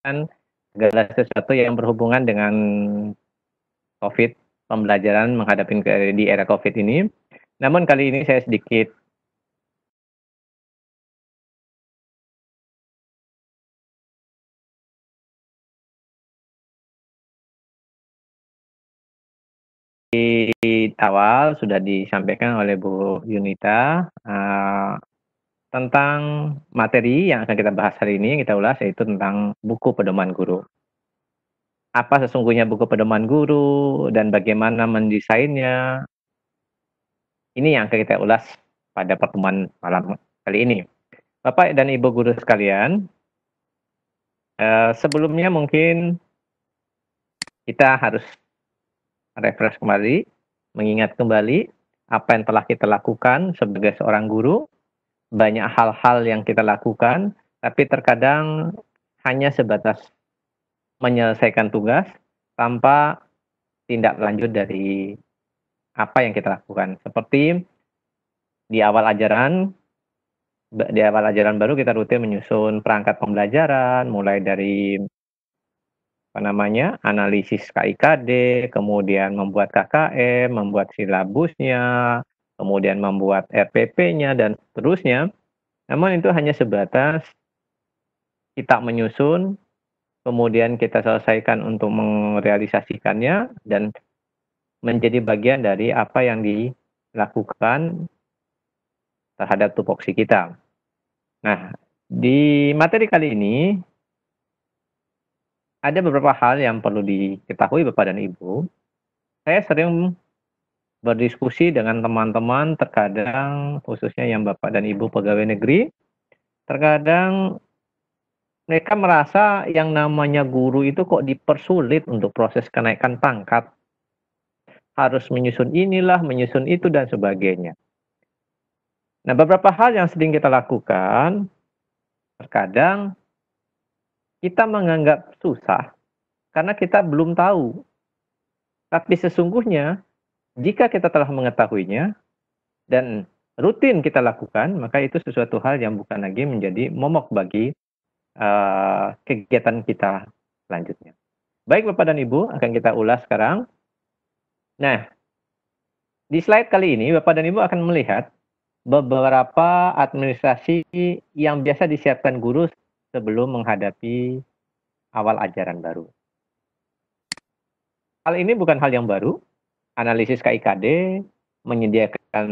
segala sesuatu yang berhubungan dengan Covid, pembelajaran menghadapi di era Covid ini. Namun kali ini saya sedikit di awal sudah disampaikan oleh Bu Yunita, tentang materi yang akan kita bahas hari ini, kita ulas yaitu tentang buku pedoman guru. Apa sesungguhnya buku pedoman guru dan bagaimana mendesainnya, ini yang akan kita ulas pada pertemuan malam kali ini. Bapak dan Ibu guru sekalian, sebelumnya mungkin kita harus refresh kembali, mengingat kembali apa yang telah kita lakukan sebagai seorang guru. Banyak hal-hal yang kita lakukan, tapi terkadang hanya sebatas menyelesaikan tugas tanpa tindak lanjut dari apa yang kita lakukan. Seperti di awal ajaran baru kita rutin menyusun perangkat pembelajaran, mulai dari analisis KIKD, kemudian membuat KKM, membuat silabusnya, kemudian membuat RPP-nya dan seterusnya. Namun itu hanya sebatas kita menyusun, kemudian kita selesaikan untuk merealisasikannya dan menjadi bagian dari apa yang dilakukan terhadap tupoksi kita. Nah, di materi kali ini ada beberapa hal yang perlu diketahui Bapak dan Ibu. Saya sering berdiskusi dengan teman-teman terkadang khususnya yang Bapak dan Ibu pegawai negeri, terkadang mereka merasa yang namanya guru itu kok dipersulit untuk proses kenaikan pangkat. Harus menyusun inilah, menyusun itu dan sebagainya. Nah, beberapa hal yang sering kita lakukan, terkadang kita menganggap susah karena kita belum tahu. Tapi sesungguhnya jika kita telah mengetahuinya dan rutin kita lakukan, maka itu sesuatu hal yang bukan lagi menjadi momok bagi kegiatan kita selanjutnya. Baik Bapak dan Ibu, akan kita ulas sekarang. Nah, di slide kali ini Bapak dan Ibu akan melihat beberapa administrasi yang biasa disiapkan guru sebelum menghadapi awal ajaran baru. Hal ini bukan hal yang baru. Analisis KIKD, menyediakan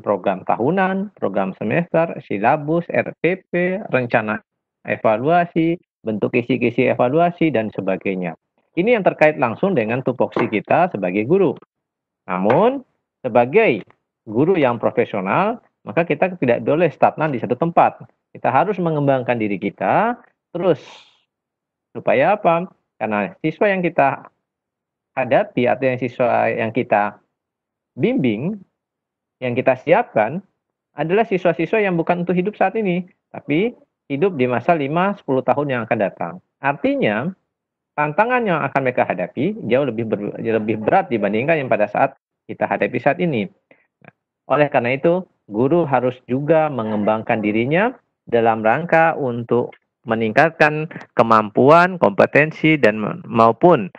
program tahunan, program semester, silabus, RPP, rencana evaluasi, bentuk kisi-kisi evaluasi, dan sebagainya. Ini yang terkait langsung dengan tupoksi kita sebagai guru. Namun, sebagai guru yang profesional, maka kita tidak boleh stagnan di satu tempat. Kita harus mengembangkan diri kita terus. Supaya apa? Karena siswa yang kita hadapi atau yang siswa yang kita bimbing, yang kita siapkan adalah siswa-siswa yang bukan untuk hidup saat ini, tapi hidup di masa 5-10 tahun yang akan datang. Artinya, tantangan yang akan mereka hadapi jauh lebih berat dibandingkan yang pada saat kita hadapi saat ini. Nah, oleh karena itu, guru harus juga mengembangkan dirinya dalam rangka untuk meningkatkan kemampuan, kompetensi, dan maupun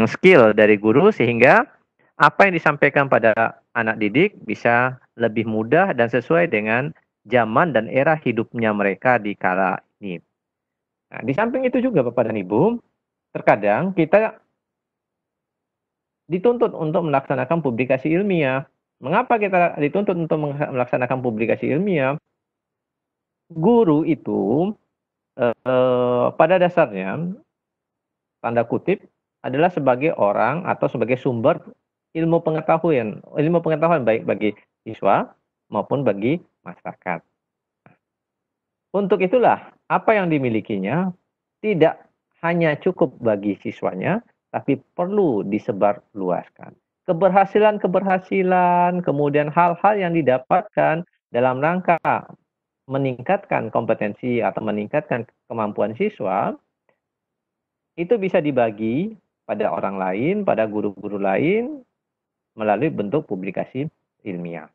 skill dari guru sehingga apa yang disampaikan pada anak didik bisa lebih mudah dan sesuai dengan zaman dan era hidupnya mereka di kala ini. Nah, di samping itu juga Bapak dan Ibu, terkadang kita dituntut untuk melaksanakan publikasi ilmiah. Mengapa kita dituntut untuk melaksanakan publikasi ilmiah? Guru itu pada dasarnya, tanda kutip, adalah sebagai orang atau sebagai sumber ilmu pengetahuan baik bagi siswa maupun bagi masyarakat. Untuk itulah, apa yang dimilikinya tidak hanya cukup bagi siswanya, tapi perlu disebarluaskan. Keberhasilan-keberhasilan, kemudian hal-hal yang didapatkan dalam rangka meningkatkan kompetensi atau meningkatkan kemampuan siswa, itu bisa dibagi pada orang lain, pada guru-guru lain, melalui bentuk publikasi ilmiah.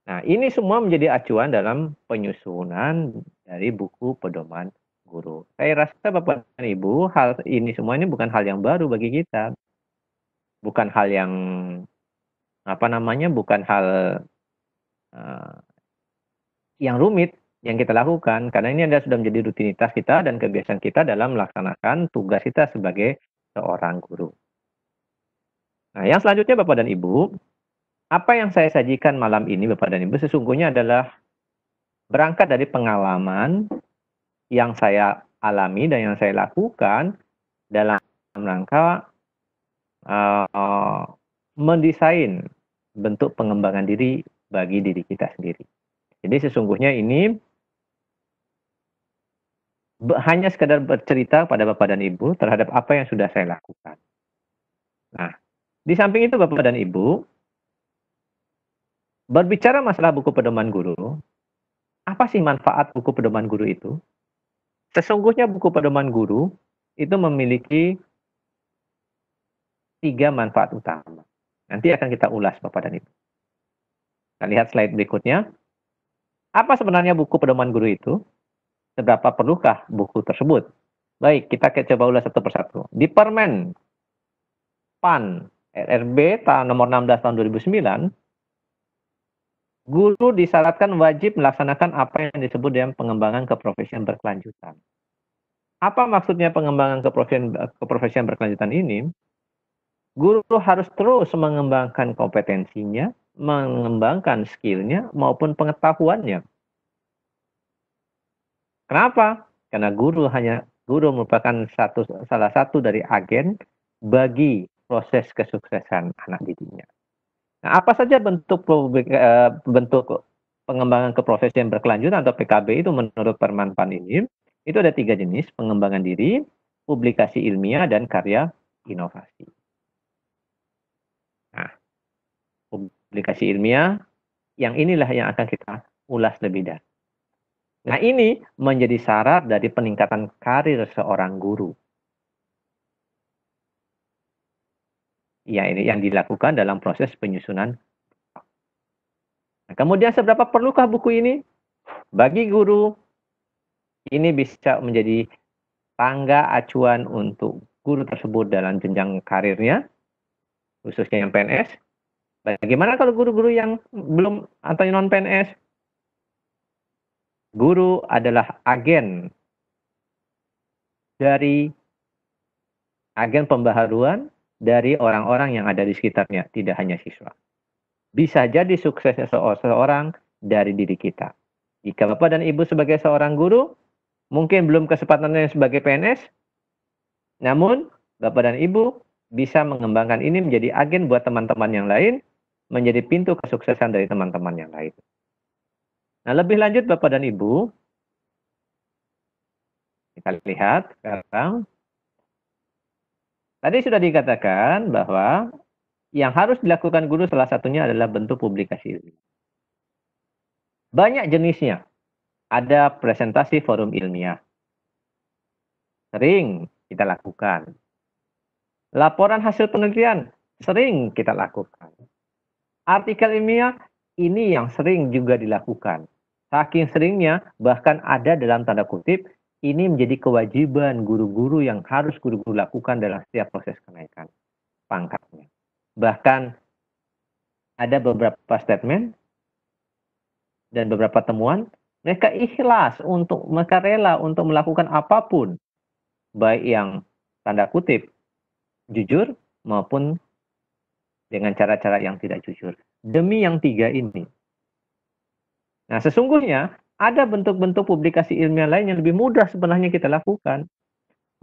Nah, ini semua menjadi acuan dalam penyusunan dari buku pedoman guru. Saya rasa Bapak dan Ibu, hal ini semua ini bukan hal yang baru bagi kita. Bukan hal yang, apa namanya, bukan hal, eee, yang rumit yang kita lakukan, karena ini adalah sudah menjadi rutinitas kita dan kebiasaan kita dalam melaksanakan tugas kita sebagai seorang guru. Nah, yang selanjutnya Bapak dan Ibu, apa yang saya sajikan malam ini Bapak dan Ibu sesungguhnya adalah berangkat dari pengalaman yang saya alami dan yang saya lakukan dalam rangka, mendesain bentuk pengembangan diri bagi diri kita sendiri. Jadi sesungguhnya ini hanya sekedar bercerita pada Bapak dan Ibu terhadap apa yang sudah saya lakukan. Nah, di samping itu Bapak dan Ibu, berbicara masalah buku pedoman guru, apa sih manfaat buku pedoman guru itu? Sesungguhnya buku pedoman guru itu memiliki 3 manfaat utama. Nanti akan kita ulas Bapak dan Ibu. Kita lihat slide berikutnya. Apa sebenarnya buku pedoman guru itu? Seberapa perlukah buku tersebut? Baik, kita coba ulas satu persatu. Di Permen PAN RRB nomor 16 tahun 2009, guru disyaratkan wajib melaksanakan apa yang disebut dengan pengembangan keprofesian berkelanjutan. Apa maksudnya pengembangan keprofesian berkelanjutan ini? Guru harus terus mengembangkan kompetensinya, mengembangkan skill-nya maupun pengetahuannya. Kenapa? Karena guru merupakan salah satu dari agen bagi proses kesuksesan anak didiknya. Nah, apa saja bentuk pengembangan keprofesian berkelanjutan atau PKB itu menurut Permen PAN ini? Itu ada 3 jenis: pengembangan diri, publikasi ilmiah, dan karya inovasi. Nah, publikasi ilmiah yang inilah yang akan kita ulas lebih dalam. Nah, ini menjadi syarat dari peningkatan karir seorang guru. Ya, ini yang dilakukan dalam proses penyusunan. Nah, kemudian seberapa perlukah buku ini? Bagi guru, ini bisa menjadi tangga acuan untuk guru tersebut dalam jenjang karirnya, khususnya yang PNS. Bagaimana kalau guru-guru yang belum atau non PNS? Guru adalah agen pembaharuan dari orang-orang yang ada di sekitarnya, tidak hanya siswa. Bisa jadi suksesnya seseorang dari diri kita. Jika Bapak dan Ibu sebagai seorang guru, mungkin belum kesempatannya sebagai PNS, namun Bapak dan Ibu bisa mengembangkan ini menjadi agen buat teman-teman yang lain, menjadi pintu kesuksesan dari teman-teman yang lain. Nah, lebih lanjut Bapak dan Ibu, kita lihat sekarang. Tadi sudah dikatakan bahwa yang harus dilakukan guru salah satunya adalah bentuk publikasi ilmiah. Banyak jenisnya. Ada presentasi forum ilmiah. Sering kita lakukan. Laporan hasil penelitian sering kita lakukan. Artikel ilmiah ini yang sering juga dilakukan. Saking seringnya, bahkan ada dalam tanda kutip, ini menjadi kewajiban guru-guru yang harus guru-guru lakukan dalam setiap proses kenaikan pangkatnya. Bahkan ada beberapa statement dan beberapa temuan, mereka rela untuk melakukan apapun, baik yang tanda kutip jujur maupun dengan cara-cara yang tidak jujur, demi yang 3 ini. Nah, sesungguhnya ada bentuk-bentuk publikasi ilmiah lain yang lebih mudah sebenarnya kita lakukan.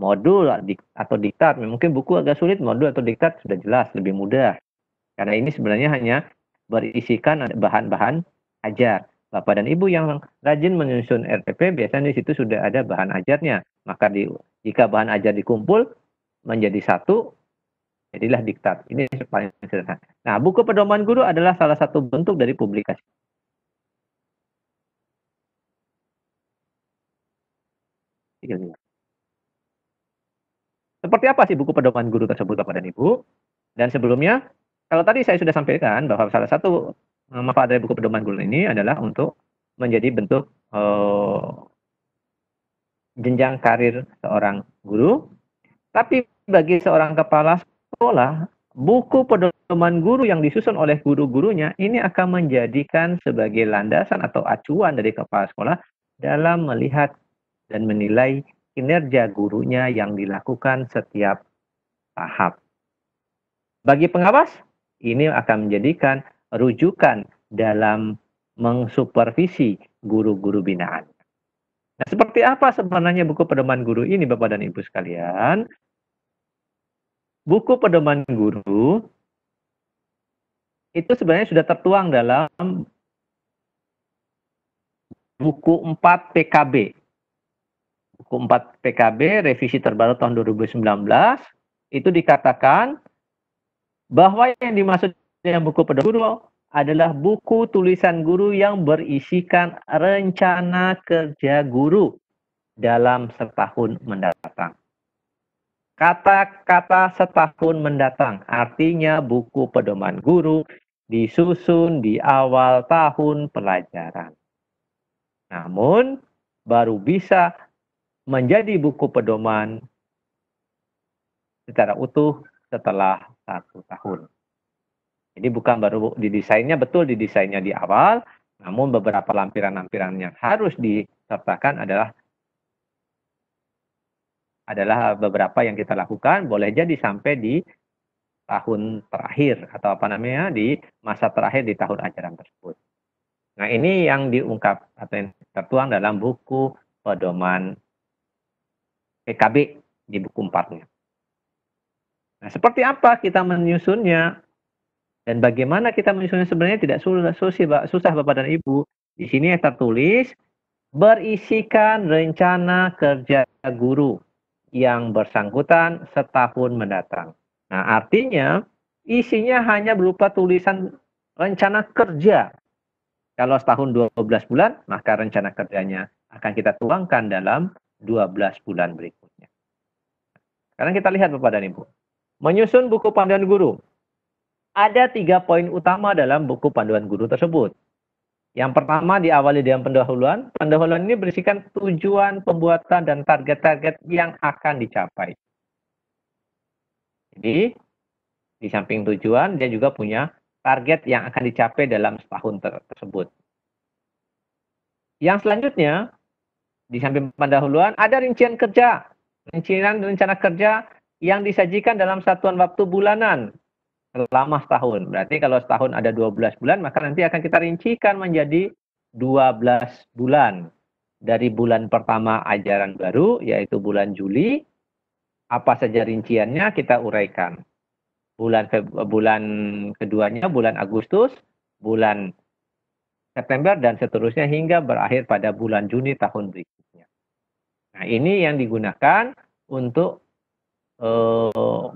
Modul atau diktat, mungkin buku agak sulit, modul atau diktat sudah jelas lebih mudah. Karena ini sebenarnya hanya berisikan bahan-bahan ajar. Bapak dan Ibu yang rajin menyusun RPP, biasanya di situ sudah ada bahan ajarnya. Maka jika bahan ajar dikumpul menjadi satu, jadilah diktat. Ini paling sederhana. Nah, buku pedoman guru adalah salah satu bentuk dari publikasi. Seperti apa sih buku pedoman guru tersebut Bapak dan Ibu? Dan sebelumnya, kalau tadi saya sudah sampaikan bahwa salah satu manfaat dari buku pedoman guru ini adalah untuk menjadi bentuk jenjang karir seorang guru. Tapi bagi seorang kepala sekolah, buku pedoman guru yang disusun oleh guru-gurunya ini akan menjadikan sebagai landasan atau acuan dari kepala sekolah dalam melihat dan menilai kinerja gurunya yang dilakukan setiap tahap. Bagi pengawas, ini akan menjadikan rujukan dalam mengsupervisi guru-guru binaan. Nah, seperti apa sebenarnya buku pedoman guru ini, Bapak dan Ibu sekalian? Buku pedoman guru itu sebenarnya sudah tertuang dalam buku 4 PKB. Buku 4 PKB revisi terbaru tahun 2019 itu dikatakan bahwa yang dimaksud dengan buku pedoman guru adalah buku tulisan guru yang berisikan rencana kerja guru dalam setahun mendatang. Kata-kata setahun mendatang artinya buku pedoman guru disusun di awal tahun pelajaran. Namun, baru bisa menjadi buku pedoman secara utuh setelah 1 tahun. Jadi bukan baru didesainnya, betul didesainnya di awal, namun beberapa lampiran-lampiran yang harus disertakan adalah beberapa yang kita lakukan, boleh jadi sampai di tahun terakhir atau di masa terakhir di tahun ajaran tersebut. Nah, ini yang diungkap atau yang tertuang dalam buku pedoman PKB di buku 4-nya. Nah, seperti apa kita menyusunnya dan bagaimana kita menyusunnya sebenarnya tidak susah Bapak dan Ibu. Di sini yang tertulis berisikan rencana kerja guru yang bersangkutan setahun mendatang. Nah, artinya isinya hanya berupa tulisan rencana kerja. Kalau setahun 12 bulan, maka rencana kerjanya akan kita tuangkan dalam 12 bulan berikutnya. Sekarang kita lihat Bapak dan Ibu. Menyusun buku panduan guru. Ada 3 poin utama dalam buku panduan guru tersebut. Yang pertama diawali dengan pendahuluan. Pendahuluan ini berisikan tujuan pembuatan dan target-target yang akan dicapai. Jadi, di samping tujuan, dia juga punya target yang akan dicapai dalam setahun tersebut. Yang selanjutnya, di samping pendahuluan, ada rincian kerja. Rincian rencana kerja yang disajikan dalam satuan waktu bulanan selama setahun. Berarti kalau setahun ada 12 bulan, maka nanti akan kita rincikan menjadi 12 bulan. Dari bulan pertama ajaran baru, yaitu bulan Juli, apa saja rinciannya kita uraikan. Bulan keduanya bulan Agustus, bulan September, dan seterusnya hingga berakhir pada bulan Juni tahun berikutnya. Nah, ini yang digunakan untuk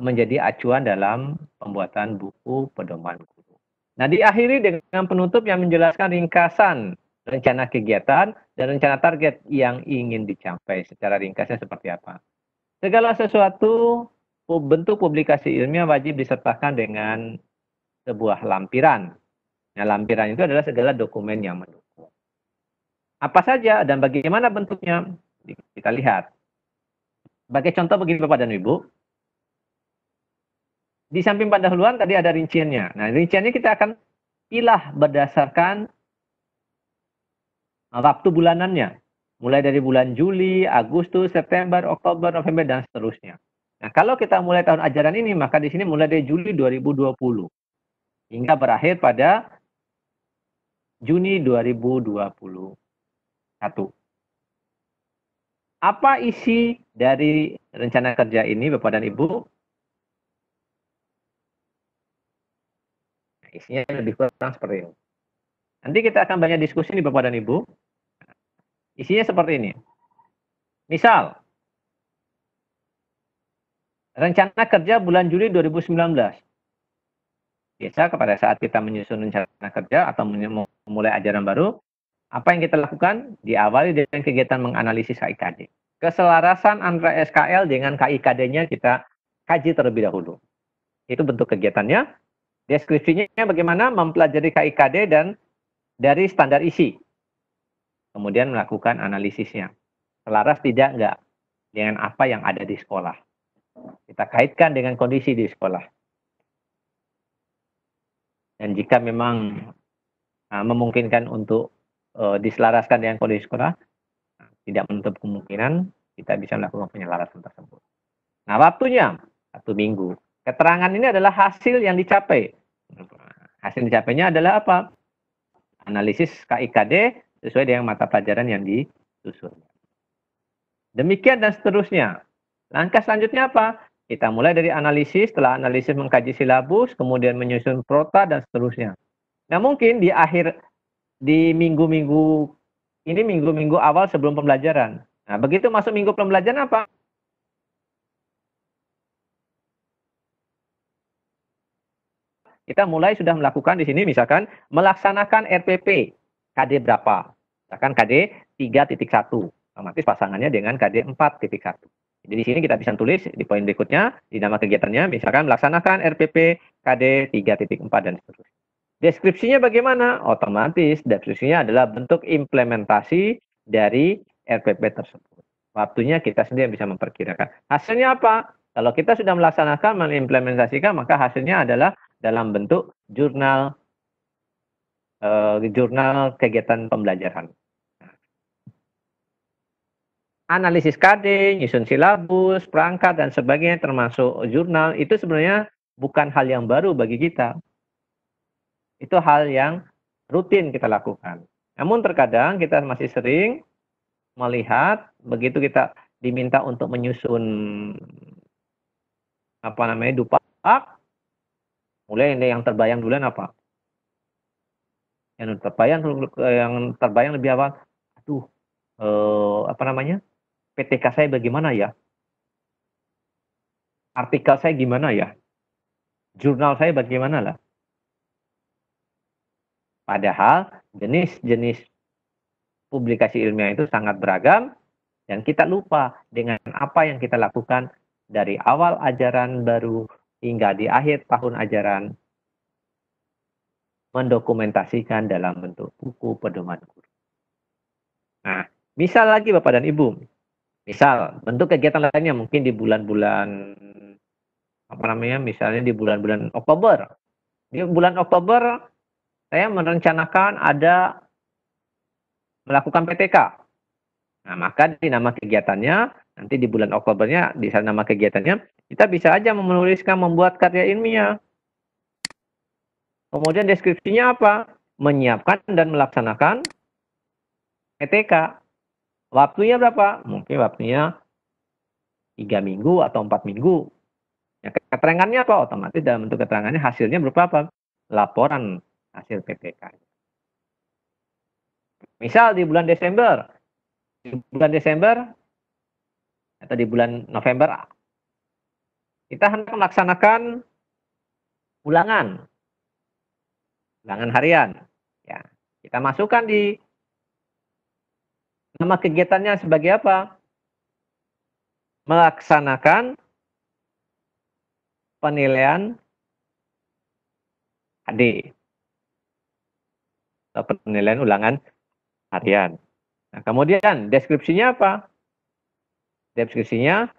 menjadi acuan dalam pembuatan buku pedoman guru. Nah, diakhiri dengan penutup yang menjelaskan ringkasan rencana kegiatan dan rencana target yang ingin dicapai. Secara ringkasnya seperti apa? Segala sesuatu bentuk publikasi ilmiah wajib disertakan dengan sebuah lampiran. Nah, lampiran itu adalah segala dokumen yang mendukung. Apa saja dan bagaimana bentuknya? Kita lihat. Sebagai contoh begini Bapak dan Ibu. Di samping pendahuluan tadi ada rinciannya. Nah, rinciannya kita akan pilah berdasarkan waktu bulanannya. Mulai dari bulan Juli, Agustus, September, Oktober, November, dan seterusnya. Nah, kalau kita mulai tahun ajaran ini, maka di sini mulai dari Juli 2020 hingga berakhir pada Juni 2021. Apa isi dari rencana kerja ini, Bapak dan Ibu? Nah, isinya lebih kurang seperti ini. Nanti kita akan banyak diskusi nih Bapak dan Ibu. Isinya seperti ini. Misal, rencana kerja bulan Juli 2019. Biasa pada saat kita menyusun rencana kerja atau memulai ajaran baru, apa yang kita lakukan? Diawali dengan kegiatan menganalisis KIKD. Keselarasan antara SKL dengan KIKD-nya kita kaji terlebih dahulu. Itu bentuk kegiatannya. Deskripsinya bagaimana mempelajari KIKD dan dari standar isi. Kemudian melakukan analisisnya. Selaras tidak enggak dengan apa yang ada di sekolah. Kita kaitkan dengan kondisi di sekolah. Dan jika memang memungkinkan untuk diselaraskan dengan kondisi sekolah, tidak menutup kemungkinan kita bisa melakukan penyelarasan tersebut. Nah, waktunya 1 minggu. Keterangan ini adalah hasil yang dicapai. Hasil dicapainya adalah apa? Analisis KIKD sesuai dengan mata pelajaran yang disusun. Demikian dan seterusnya. Langkah selanjutnya apa? Kita mulai dari analisis, setelah analisis mengkaji silabus, kemudian menyusun prota dan seterusnya. Nah, mungkin di minggu-minggu ini minggu-minggu awal sebelum pembelajaran. Nah, begitu masuk minggu pembelajaran apa? Kita mulai sudah melakukan di sini misalkan melaksanakan RPP KD berapa? Misalkan KD 3.1, otomatis pasangannya dengan KD 4.1. Jadi di sini kita bisa tulis di poin berikutnya, di nama kegiatannya, misalkan melaksanakan RPP KD 3.4 dan seterusnya. Deskripsinya bagaimana? Otomatis deskripsinya adalah bentuk implementasi dari RPP tersebut. Waktunya kita sendiri yang bisa memperkirakan. Hasilnya apa? Kalau kita sudah melaksanakan, mengimplementasikan, maka hasilnya adalah dalam bentuk jurnal jurnal kegiatan pembelajaran. Analisis KD, nyusun silabus, perangkat, dan sebagainya termasuk jurnal, itu sebenarnya bukan hal yang baru bagi kita. Itu hal yang rutin kita lakukan. Namun terkadang kita masih sering melihat begitu kita diminta untuk menyusun dupak, mulai yang terbayang duluan apa? Yang terbayang lebih awal, aduh, PTK saya bagaimana ya? Artikel saya gimana ya? Jurnal saya bagaimana lah? Padahal jenis-jenis publikasi ilmiah itu sangat beragam dan kita lupa dengan apa yang kita lakukan dari awal ajaran baru hingga di akhir tahun ajaran, mendokumentasikan dalam bentuk buku pedoman guru. Nah, misal lagi Bapak dan Ibu, misal bentuk kegiatan lainnya mungkin di bulan-bulan misalnya di bulan-bulan Oktober. Di bulan Oktober saya merencanakan ada melakukan PTK. Nah, maka di nama kegiatannya, nanti di bulan Oktobernya, di sana nama kegiatannya, kita bisa aja menuliskan membuat karya ilmiah. Kemudian deskripsinya apa? Menyiapkan dan melaksanakan PTK. Waktunya berapa? Mungkin waktunya 3 minggu atau 4 minggu. Ya, keterangannya apa? Otomatis dalam bentuk keterangannya hasilnya berupa apa? Laporan hasil PTK. Misal di bulan Desember atau di bulan November, kita hendak melaksanakan ulangan harian. Ya, kita masukkan di nama kegiatannya sebagai apa? Melaksanakan penilaian HD atau penilaian ulangan harian. Nah, kemudian deskripsinya apa? Deskripsinya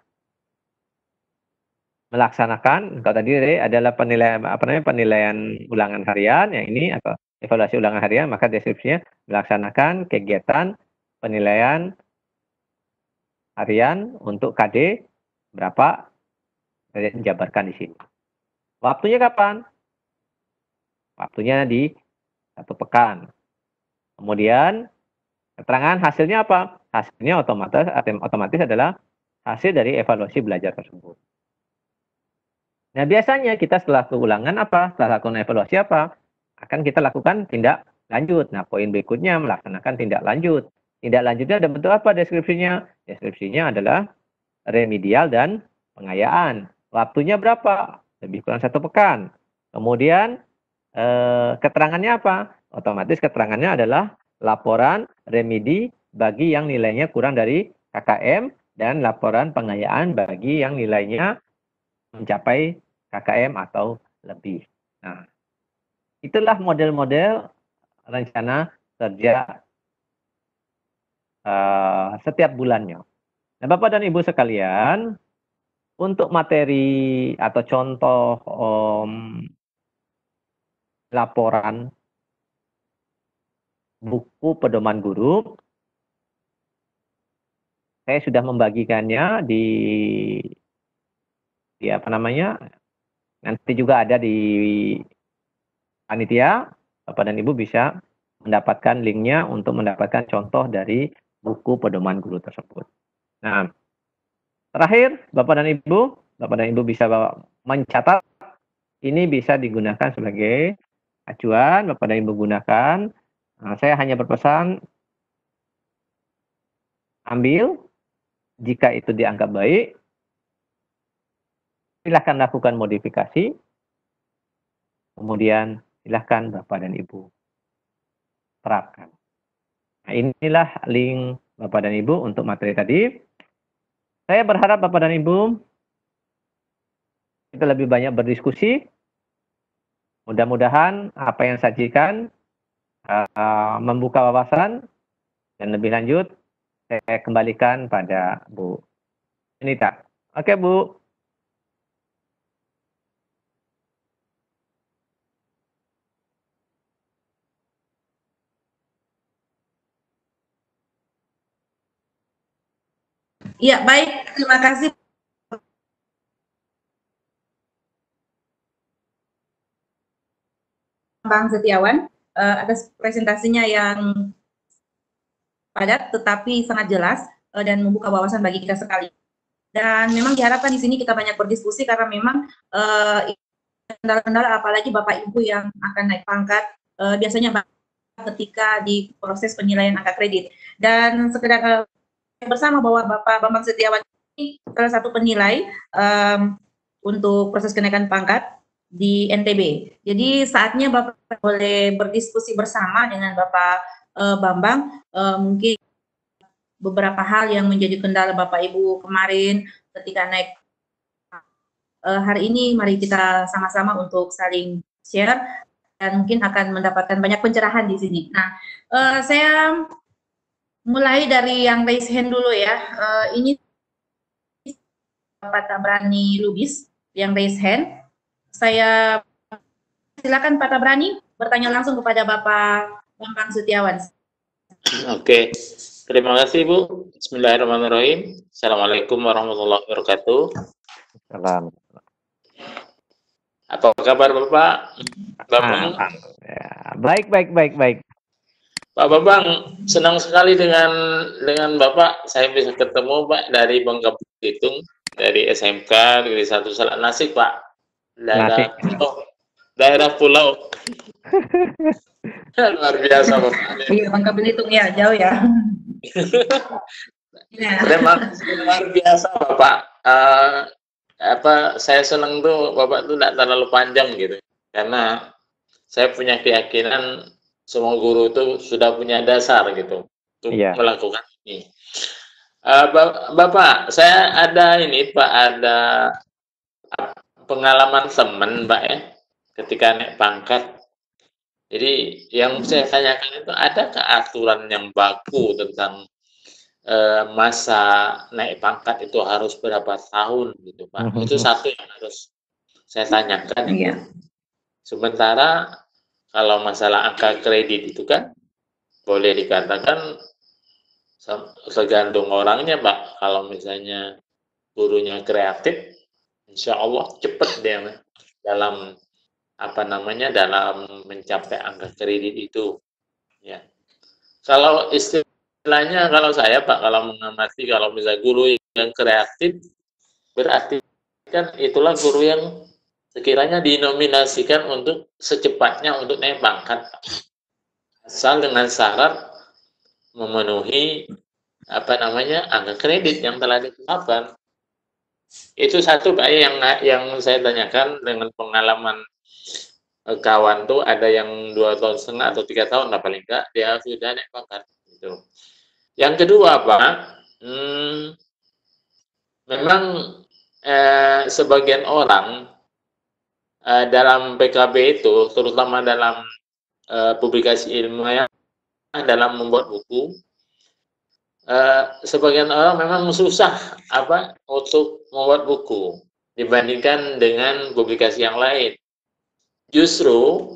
melaksanakan, kalau tadi adalah penilaian ulangan harian, yang ini atau evaluasi ulangan harian, maka deskripsinya melaksanakan kegiatan penilaian harian untuk KD berapa, saya jabarkan di sini. Waktunya kapan? Waktunya di 1 pekan. Kemudian keterangan hasilnya apa? Hasilnya otomatis adalah hasil dari evaluasi belajar tersebut. Nah, biasanya kita setelah keulangan apa? Setelah lakukan evaluasi apa? Akan kita lakukan tindak lanjut. Nah, poin berikutnya melaksanakan tindak lanjut. Tindak lanjutnya ada bentuk apa deskripsinya? Deskripsinya adalah remedial dan pengayaan. Waktunya berapa? Lebih kurang 1 pekan. Kemudian keterangannya apa? Otomatis keterangannya adalah laporan remedi bagi yang nilainya kurang dari KKM dan laporan pengayaan bagi yang nilainya mencapai KKM atau lebih. Nah, itulah model-model rencana kerja setiap bulannya. Nah, Bapak dan Ibu sekalian, untuk materi atau contoh laporan buku pedoman guru, saya sudah membagikannya di apa namanya, nanti juga ada di panitia. Bapak dan Ibu bisa mendapatkan linknya untuk mendapatkan contoh dari buku pedoman guru tersebut. Nah, terakhir, Bapak dan Ibu bisa mencatat, ini bisa digunakan sebagai acuan, Bapak dan Ibu gunakan. Nah, saya hanya berpesan, ambil, jika itu dianggap baik, silahkan lakukan modifikasi, kemudian silahkan Bapak dan Ibu terapkan. Nah, inilah link Bapak dan Ibu untuk materi tadi. Saya berharap Bapak dan Ibu kita lebih banyak berdiskusi. Mudah-mudahan apa yang saya sajikan membuka wawasan, dan lebih lanjut saya kembalikan pada Bu Anita. Oke, Bu. Ya, baik. Terima kasih Bang Setiawan atas presentasinya yang padat tetapi sangat jelas dan membuka wawasan bagi kita sekali. Dan memang diharapkan di sini kita banyak berdiskusi karena memang kendala-kendala apalagi Bapak Ibu yang akan naik pangkat biasanya ketika di proses penilaian angka kredit. Dan sekedar bersama bahwa Bapak Bambang Setiawan ini salah satu penilai untuk proses kenaikan pangkat di NTB. Jadi saatnya Bapak boleh berdiskusi bersama dengan Bapak Bambang, mungkin beberapa hal yang menjadi kendala Bapak Ibu kemarin ketika naik. Hari ini mari kita sama-sama untuk saling share dan mungkin akan mendapatkan banyak pencerahan di sini. Nah, saya mulai dari yang raise hand dulu ya. Ini Pak Tabrani Lubis yang raise hand. Saya silakan Pak Tabrani bertanya langsung kepada Bapak Bambang Setiawan. Oke, terima kasih Bu. Bismillahirrahmanirrahim. Assalamualaikum warahmatullahi wabarakatuh. Salam. Apa kabar Bapak? Bambang? Ya, baik. Pak Bambang, senang sekali dengan Bapak. Saya bisa ketemu Pak dari Bangka Belitung, dari SMK, dari satu Salak Nasik Pak. Daerah pulau. Luar biasa Bapak. Iya, Bangka Belitung ya, jauh ya. Luar biasa Bapak. Saya senang tuh Bapak tuh tidak terlalu panjang gitu, karena saya punya keyakinan semua guru itu sudah punya dasar gitu untuk melakukan ini. Bapak, saya ada ini Pak, ada pengalaman teman Pak ya, ketika naik pangkat. Jadi yang saya tanyakan itu, adakah aturan yang baku tentang masa naik pangkat itu harus berapa tahun gitu Pak? Itu satu yang harus saya tanyakan. Iya. Sementara kalau masalah angka kredit itu kan boleh dikatakan tergantung orangnya Pak. Kalau misalnya gurunya kreatif, insya Allah cepat dia dalam dalam mencapai angka kredit itu. Ya. Kalau istilahnya, kalau saya Pak, kalau mengamati, kalau misalnya guru yang kreatif, berarti kan itulah guru yang sekiranya dinominasikan untuk secepatnya untuk naik pangkat, asal dengan syarat memenuhi angka kredit yang telah ditetapkan. Itu satu Pak yang saya tanyakan dengan pengalaman kawan tuh, ada yang 2,5 tahun atau 3 tahun lah paling enggak, dia sudah naik pangkat gitu. Yang kedua Pak, memang sebagian orang dalam PKB itu, terutama dalam publikasi ilmiah, dalam membuat buku, sebagian orang memang susah untuk membuat buku dibandingkan dengan publikasi yang lain. Justru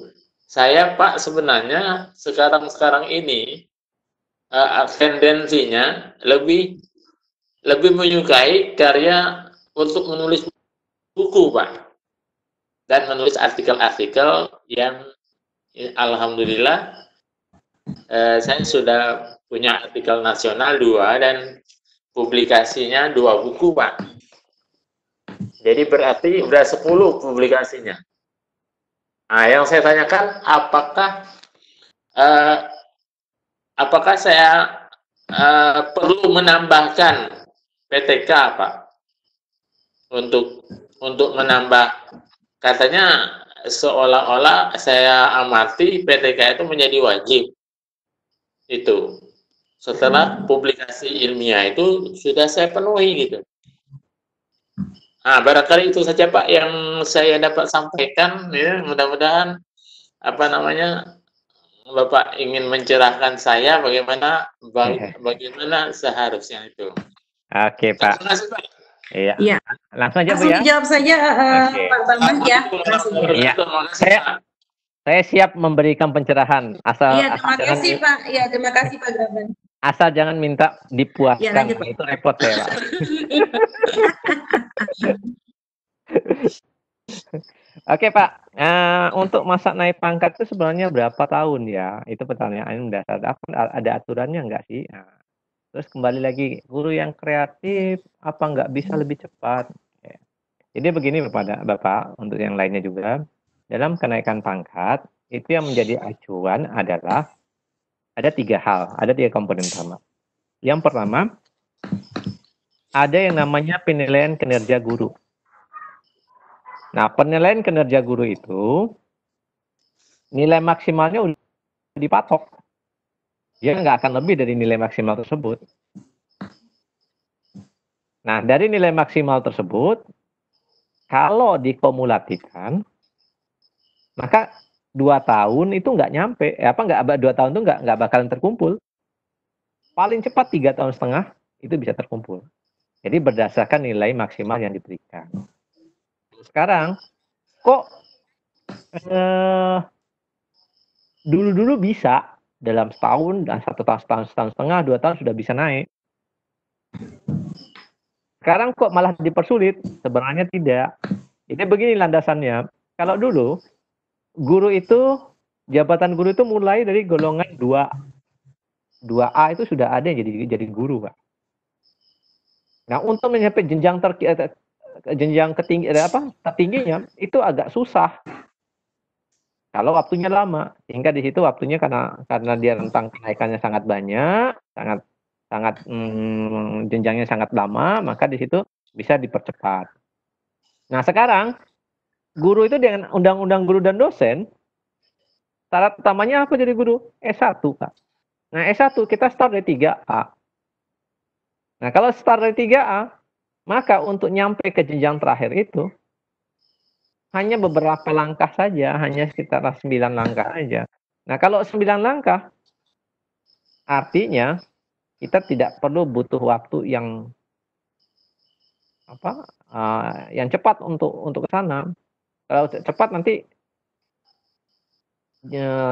saya Pak sebenarnya sekarang ini tendensinya lebih menyukai karya untuk menulis buku Pak, dan menulis artikel-artikel yang alhamdulillah saya sudah punya artikel nasional 2 dan publikasinya 2 buku Pak. Jadi berarti udah 10 publikasinya. Nah, yang saya tanyakan apakah saya perlu menambahkan PTK Pak untuk menambah, katanya seolah-olah saya amati PTK itu menjadi wajib. Itu setelah publikasi ilmiah itu sudah saya penuhi gitu. Nah, barangkali itu saja Pak yang saya dapat sampaikan ya, mudah-mudahan Bapak ingin mencerahkan saya bagaimana seharusnya itu. Oke, Pak. Terima kasih Pak. Iya. Iya. Langsung aja Bu Langsung ya. dijawab saja Oke. Pak Bambang ya. Langsung. Iya. Terima kasih Pak. Saya siap memberikan pencerahan asal Iya, terima kasih Pak. Iya, terima kasih Pak Bambang. asal jangan minta dipuaskan. Ya, lanjut, Pak. Itu repot saya, Pak. Oke, Pak. Untuk masa naik pangkat itu sebenarnya berapa tahun ya? Itu pertanyaan dasar. Ada aturannya nggak sih? Nah, terus kembali lagi, guru yang kreatif apa nggak bisa lebih cepat? Ya. Jadi begini Bapak, untuk yang lainnya juga, dalam kenaikan pangkat, itu yang menjadi acuan adalah ada 3 hal, ada 3 komponen utama. Yang pertama, ada yang namanya penilaian kinerja guru. Nah, penilaian kinerja guru itu, nilai maksimalnya udah dipatok. Dia nggak akan lebih dari nilai maksimal tersebut. Nah, dari nilai maksimal tersebut, kalau dikumulatifkan, maka 2 tahun itu nggak nyampe. 2 tahun itu nggak bakalan terkumpul. Paling cepat 3,5 tahun itu bisa terkumpul. Jadi berdasarkan nilai maksimal yang diberikan. Sekarang, kok dulu-dulu bisa dalam setahun dan 1 tahun, setahun setengah, 2 tahun sudah bisa naik. Sekarang kok malah dipersulit? Sebenarnya tidak. Ini begini landasannya. Kalau dulu guru itu, jabatan guru itu mulai dari golongan 2A itu sudah ada yang jadi guru, Pak. Nah, untuk mencapai jenjang tertingginya itu agak susah. Kalau waktunya lama, sehingga di situ waktunya karena dia rentang kenaikannya sangat banyak, sangat jenjangnya sangat lama, maka di situ bisa dipercepat. Nah, sekarang guru itu dengan Undang-Undang Guru dan Dosen, syarat utamanya apa jadi guru? S1, Pak. Nah, S1 kita start dari 3A. Nah, kalau start dari 3A, maka untuk nyampe ke jenjang terakhir itu hanya beberapa langkah saja, hanya sekitar 9 langkah aja. Nah, kalau 9 langkah, artinya kita tidak perlu butuh waktu yang cepat untuk ke sana. Kalau cepat nanti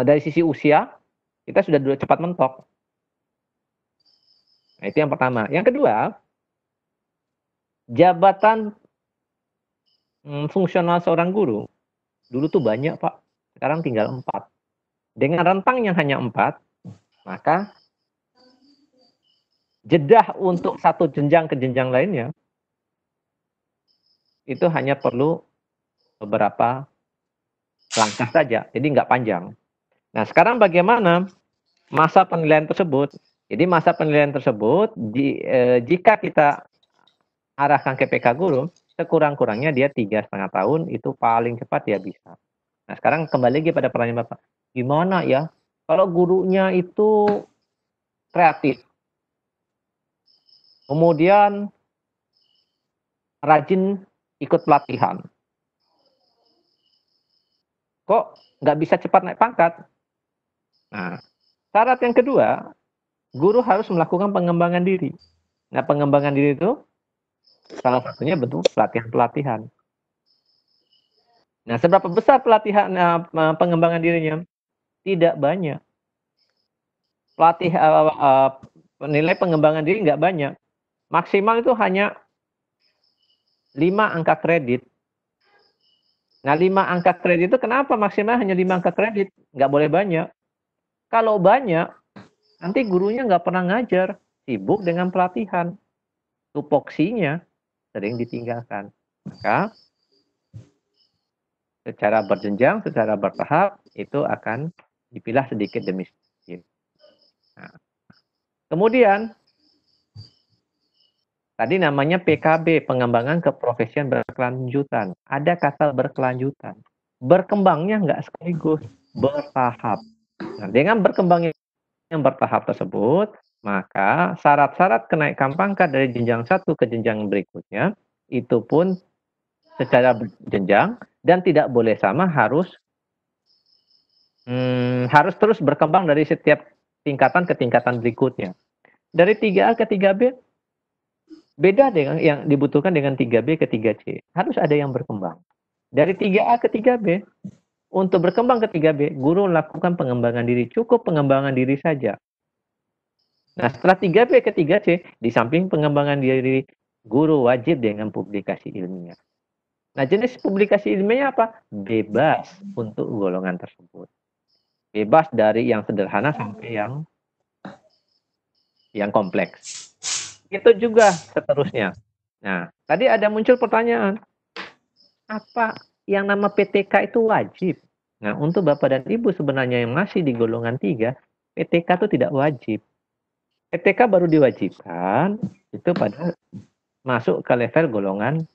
dari sisi usia kita sudah cepat mentok. Nah, itu yang pertama. Yang kedua, jabatan fungsional seorang guru dulu tuh banyak, Pak. Sekarang tinggal 4. Dengan rentang yang hanya 4, maka jeda untuk satu jenjang ke jenjang lainnya itu hanya perlu beberapa langkah saja, jadi nggak panjang. Nah, sekarang bagaimana masa penilaian tersebut? Jadi masa penilaian tersebut, jika kita arahkan ke PK guru, sekurang-kurangnya dia 3,5 tahun, itu paling cepat dia bisa. Nah, sekarang kembali lagi pada pertanyaan Bapak, gimana ya kalau gurunya itu kreatif, kemudian rajin ikut pelatihan, kok nggak bisa cepat naik pangkat? Nah, syarat yang kedua, guru harus melakukan pengembangan diri. Nah, pengembangan diri itu salah satunya bentuk pelatihan-pelatihan. Nah, seberapa besar pelatihan pengembangan dirinya? Tidak banyak. Nilai pengembangan diri nggak banyak. Maksimal itu hanya 5 angka kredit. Nah, 5 angka kredit itu kenapa maksimal hanya 5 angka kredit? Nggak boleh banyak. Kalau banyak, nanti gurunya nggak pernah ngajar, sibuk dengan pelatihan. Tupoksinya sering ditinggalkan. Maka secara berjenjang, secara bertahap, itu akan dipilah sedikit demi sedikit. Nah, kemudian, tadi namanya PKB, pengembangan keprofesian berkelanjutan. Ada kata berkelanjutan. Berkembangnya nggak sekaligus, bertahap. Nah, dengan berkembangnya yang bertahap tersebut, maka syarat-syarat kenaikan pangkat dari jenjang satu ke jenjang berikutnya, itu pun secara berjenjang dan tidak boleh sama, harus terus berkembang dari setiap tingkatan ke tingkatan berikutnya. Dari 3A ke 3B, beda dengan yang dibutuhkan dengan 3B ke 3C. Harus ada yang berkembang. Dari 3A ke 3B, untuk berkembang ke 3B, guru lakukan pengembangan diri. Cukup pengembangan diri saja. Nah, setelah 3B ke 3C, di samping pengembangan diri, guru wajib dengan publikasi ilmiah. Nah, jenis publikasi ilmiahnya apa? Bebas untuk golongan tersebut. Bebas dari yang sederhana sampai yang kompleks. Itu juga seterusnya. Nah, tadi ada muncul pertanyaan, apa yang nama PTK itu wajib? Nah, untuk Bapak dan Ibu sebenarnya yang masih di golongan 3, PTK itu tidak wajib. PTK baru diwajibkan itu pada masuk ke level golongan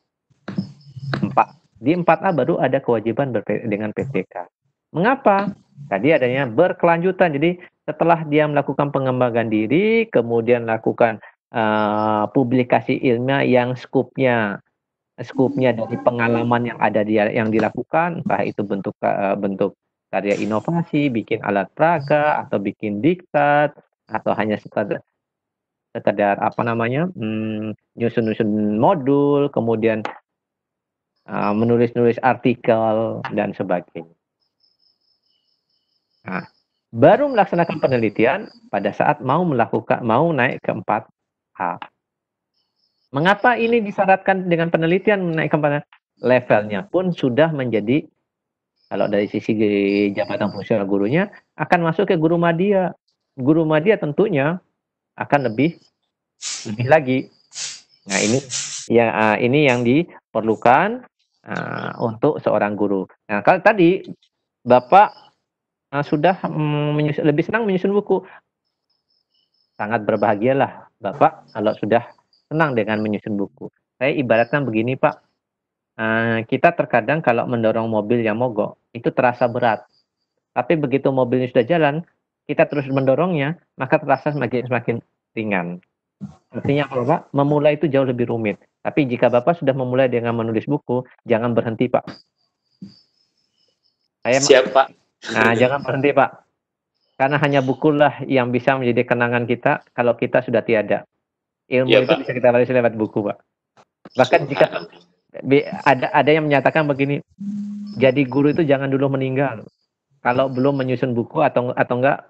4. Di 4A baru ada kewajiban dengan PTK. Mengapa? Tadi adanya berkelanjutan. Jadi setelah dia melakukan pengembangan diri, kemudian lakukan publikasi ilmiah yang skupnya dari pengalaman yang ada yang dilakukan, entah itu bentuk karya inovasi, bikin alat peraga, atau bikin diktat, atau hanya sekedar nyusun-nyusun modul, kemudian menulis-nulis artikel dan sebagainya. Nah, baru melaksanakan penelitian pada saat mau naik ke 4A. Mengapa ini disyaratkan dengan penelitian naik ke 4A? Levelnya pun sudah menjadi, kalau dari sisi jabatan fungsional gurunya, akan masuk ke guru madya. Guru madya tentunya akan lebih lagi. Nah, ini yang diperlukan untuk seorang guru. Nah, kalau tadi Bapak sudah lebih senang menyusun buku, sangat berbahagialah Bapak kalau sudah senang dengan menyusun buku. Saya ibaratkan begini, Pak. Kita terkadang kalau mendorong mobil yang mogok, itu terasa berat. Tapi begitu mobilnya sudah jalan, kita terus mendorongnya, maka terasa semakin ringan. Artinya kalau Pak, memulai itu jauh lebih rumit. Tapi jika Bapak sudah memulai dengan menulis buku, jangan berhenti, Pak. Siap, Pak. Nah, jangan berhenti, Pak. Karena hanya bukulah yang bisa menjadi kenangan kita kalau kita sudah tiada. Ilmu itu Pak bisa kita warisi lewat buku, Pak. Bahkan jika ada yang menyatakan begini, jadi guru itu jangan dulu meninggal kalau belum menyusun buku atau enggak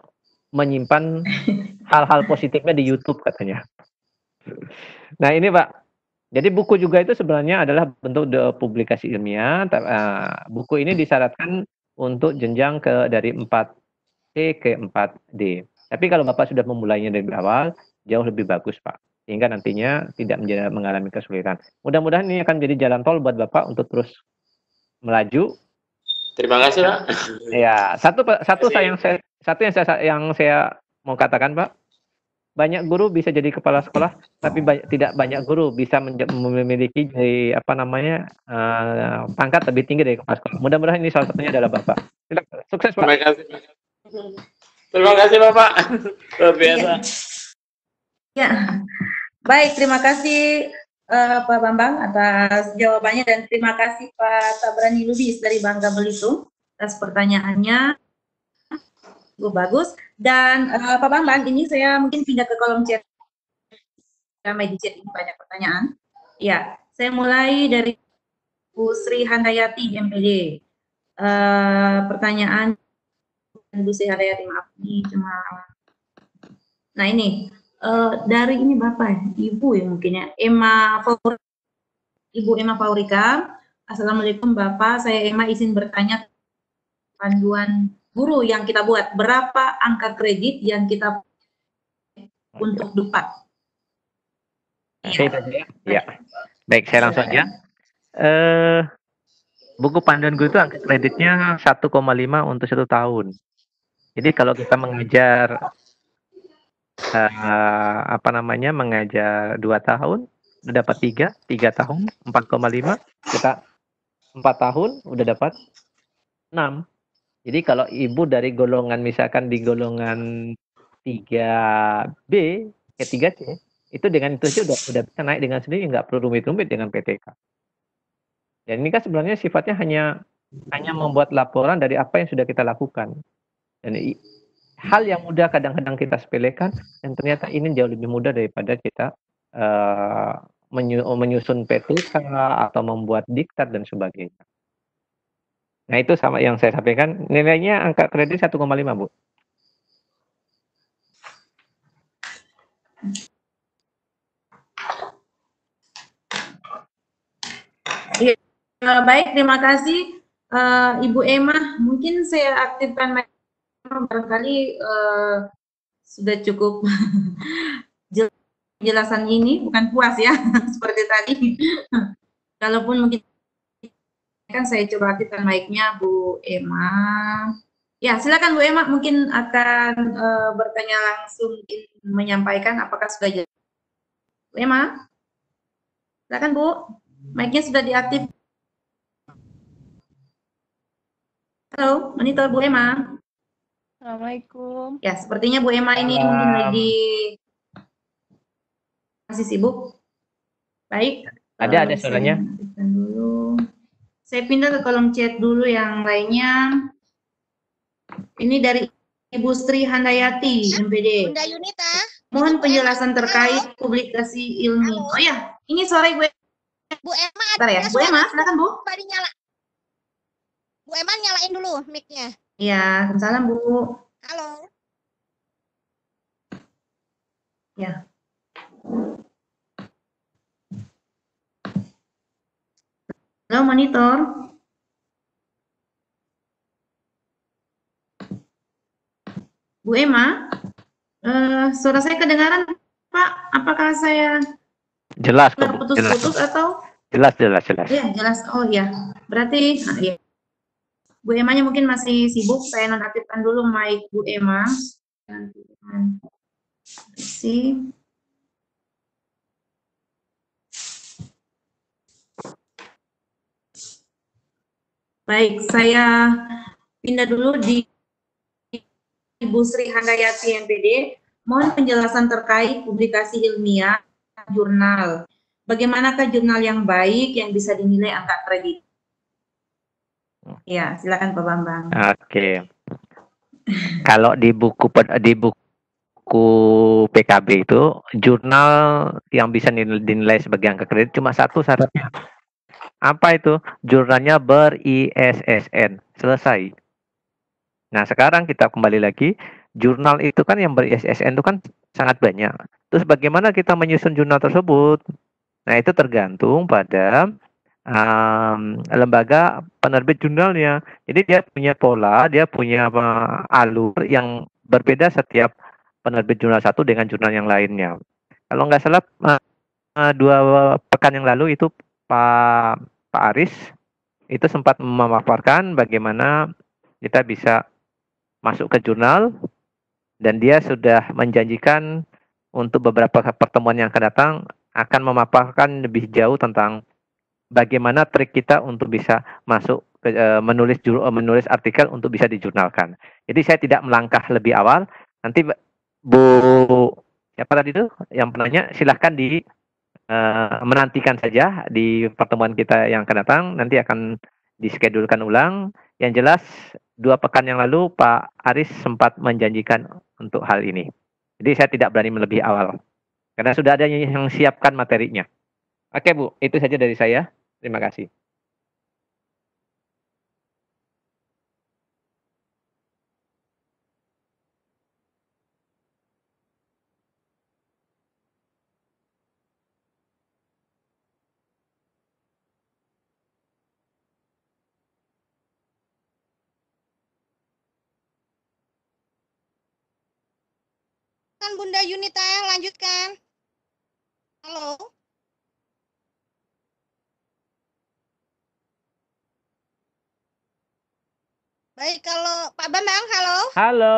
menyimpan hal-hal positifnya di YouTube katanya. Nah, ini Pak. Jadi buku juga itu sebenarnya adalah bentuk publikasi ilmiah. Buku ini disyaratkan untuk jenjang dari 4C ke 4D. Tapi kalau Bapak sudah memulainya dari awal, jauh lebih bagus, Pak. Sehingga nantinya tidak mengalami kesulitan. Mudah-mudahan ini akan menjadi jalan tol buat Bapak untuk terus melaju. Terima kasih, Pak. Ya, satu yang saya mau katakan, Pak. Banyak guru bisa jadi kepala sekolah, tapi tidak banyak guru bisa memiliki pangkat lebih tinggi dari kepala sekolah. Mudah-mudahan ini salah satunya adalah Bapak. Sukses, Pak. Terima kasih. Terima kasih, Bapak. Luar biasa. Ya, baik. Terima kasih Pak Bambang atas jawabannya, dan terima kasih Pak Tabrani Lubis dari Bangka Belitung atas pertanyaannya. bagus. Dan Pak Bambang, ini saya mungkin pindah ke kolom chat. Ramai di chat ini banyak pertanyaan. Ya, saya mulai dari Bu Sri Handayati, MPD. Pertanyaan Bu Sri Handayati, maaf ini cuma. Nah ini dari ini Bapak, Ibu ya mungkin ya, Ibu Emma Faurika. Assalamualaikum Bapak, saya Emma izin bertanya panduan guru yang kita buat, berapa angka kredit yang kita untuk DUPAT? Ya, baik, saya langsung aja. Buku panduan guru itu angka kreditnya 1,5 untuk 1 tahun. Jadi kalau kita mengajar mengajar 2 tahun udah dapat 3 tahun 4,5, kita 4 tahun udah dapat 6. Jadi kalau ibu dari golongan misalkan di golongan 3B, 3C, itu dengan itu aja udah bisa naik dengan sendiri, nggak perlu rumit-rumit dengan PTK. Dan ini kan sebenarnya sifatnya hanya membuat laporan dari apa yang sudah kita lakukan. Dan hal yang mudah kadang-kadang kita sepelekan, dan ternyata ini jauh lebih mudah daripada kita menyusun PTK atau membuat diktat dan sebagainya. Nah itu sama yang saya sampaikan, nilainya angka kredit 1,5 Bu. Baik, terima kasih Ibu Emma. Mungkin saya aktifkan mic, barangkali sudah cukup jelasan ini, bukan puas ya seperti tadi. Kalaupun mungkin kan saya coba aktifkan mic-nya Bu Emma. Ya, silakan Bu Emma, mungkin akan bertanya langsung, menyampaikan apakah sudah jelas. Bu Emma, silakan Bu, mic-nya sudah diaktif. Halo, monitor Bu Emma. Assalamualaikum. Ya, sepertinya Bu Emma ini mungkin lagi masih sibuk. Baik. Ada suaranya. Saya pindah ke kolom chat dulu yang lainnya. Ini dari Ibu Sri Handayati, MPD. Bunda Yunita. Mohon penjelasan terkait publikasi ilmi. Oh ya, ini suara Bu Emma. Bentar ya, Bu Emma, silakan Bu. Bu Emma nyalain dulu mic-nya. Ya, salam Bu. Halo. Ya. Halo, monitor. Bu Emma, suara saya kedengaran Pak? Apakah saya jelas kok, putus-putus atau? Jelas. Ya, jelas. Oh ya, berarti ya. Bu Emma-nya mungkin masih sibuk. Saya nonaktifkan dulu mic Bu Emma. Baik, saya pindah dulu di Ibu Sri Handayati, MPD. Mohon penjelasan terkait publikasi ilmiah jurnal. Bagaimanakah jurnal yang baik yang bisa dinilai angka kredit? Ya, silakan Pak Bambang. Oke. Kalau di buku PKB itu jurnal yang bisa dinilai sebagai angka kredit cuma satu syaratnya. Apa itu? Jurnalnya ber-ISSN. Selesai. Nah, sekarang kita kembali lagi, jurnal itu kan yang ber-ISSN itu kan sangat banyak. Terus bagaimana kita menyusun jurnal tersebut? Nah, itu tergantung pada lembaga penerbit jurnalnya. Jadi dia punya pola, dia punya alur yang berbeda setiap penerbit jurnal satu dengan jurnal yang lainnya. Kalau nggak salah 2 pekan yang lalu itu Pak Aris itu sempat memaparkan bagaimana kita bisa masuk ke jurnal, dan dia sudah menjanjikan untuk beberapa pertemuan yang akan datang akan memaparkan lebih jauh tentang bagaimana trik kita untuk bisa masuk ke, menulis artikel untuk bisa dijurnalkan. Jadi saya tidak melangkah lebih awal. Nanti Bu siapa tadi itu yang penanya, silahkan menantikan saja di pertemuan kita yang akan datang. Nanti akan diskedulkan ulang. Yang jelas 2 pekan yang lalu Pak Aris sempat menjanjikan untuk hal ini. Jadi saya tidak berani melebihi awal, karena sudah ada yang siapkan materinya. Oke Bu, itu saja dari saya. Terima kasih. Kan Bunda Yunita lanjutkan. Halo. Baik, kalau Pak Bambang, halo. Halo,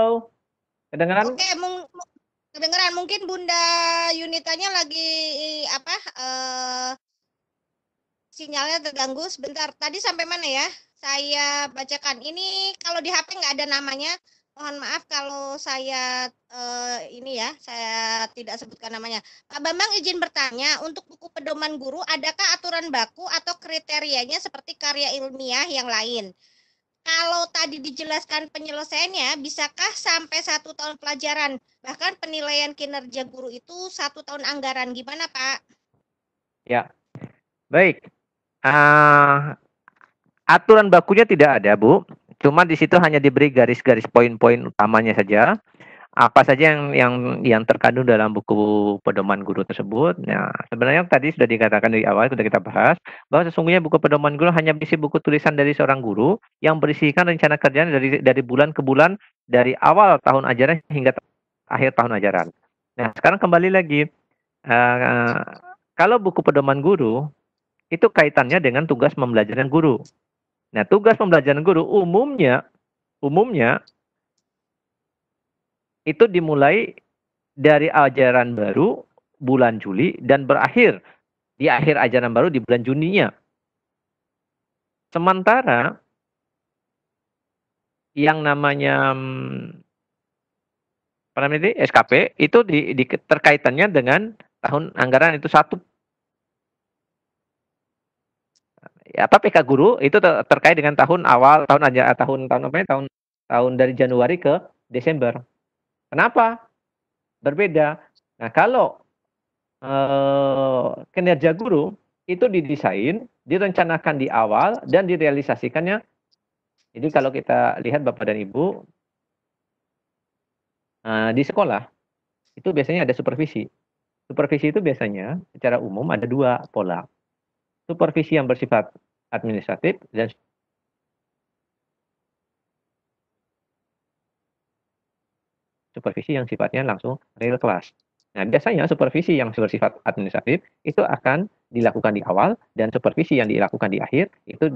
kedengaran? Oke, kedengeran. Mungkin Bunda Yunitanya lagi apa? Sinyalnya terganggu sebentar. Tadi sampai mana ya? Saya bacakan. Ini kalau di HP nggak ada namanya. Mohon maaf kalau saya ini ya, saya tidak sebutkan namanya. Pak Bambang izin bertanya, untuk buku pedoman guru, adakah aturan baku atau kriterianya seperti karya ilmiah yang lain? Kalau tadi dijelaskan penyelesaiannya, bisakah sampai 1 tahun pelajaran? Bahkan penilaian kinerja guru itu 1 tahun anggaran. Gimana, Pak? Ya, baik. Aturan bakunya tidak ada, Bu. Cuma di situ hanya diberi garis-garis poin-poin utamanya saja. Apa saja yang terkandung dalam buku pedoman guru tersebut. Nah, sebenarnya tadi sudah dikatakan dari awal, sudah kita bahas, bahwa sesungguhnya buku pedoman guru hanya berisi buku tulisan dari seorang guru yang berisikan rencana kerjaan dari bulan ke bulan, dari awal tahun ajaran hingga akhir tahun ajaran. Nah, sekarang kembali lagi, kalau buku pedoman guru, itu kaitannya dengan tugas pembelajaran guru. Nah, tugas pembelajaran guru umumnya itu dimulai dari ajaran baru bulan Juli dan berakhir di akhir ajaran baru di bulan Juninya. Sementara yang namanya SKP itu terkaitannya dengan tahun anggaran itu satu. PK guru itu terkait dengan tahun awal tahun dari Januari ke Desember. Kenapa? Berbeda. Nah, kalau kinerja guru itu didesain, direncanakan di awal dan direalisasikannya. Jadi kalau kita lihat Bapak dan Ibu di sekolah itu biasanya ada supervisi. Supervisi itu biasanya secara umum ada 2 pola. Supervisi yang bersifat administratif dan supervisi yang sifatnya langsung real class. Nah, biasanya supervisi yang bersifat administratif itu akan dilakukan di awal dan supervisi yang dilakukan di akhir itu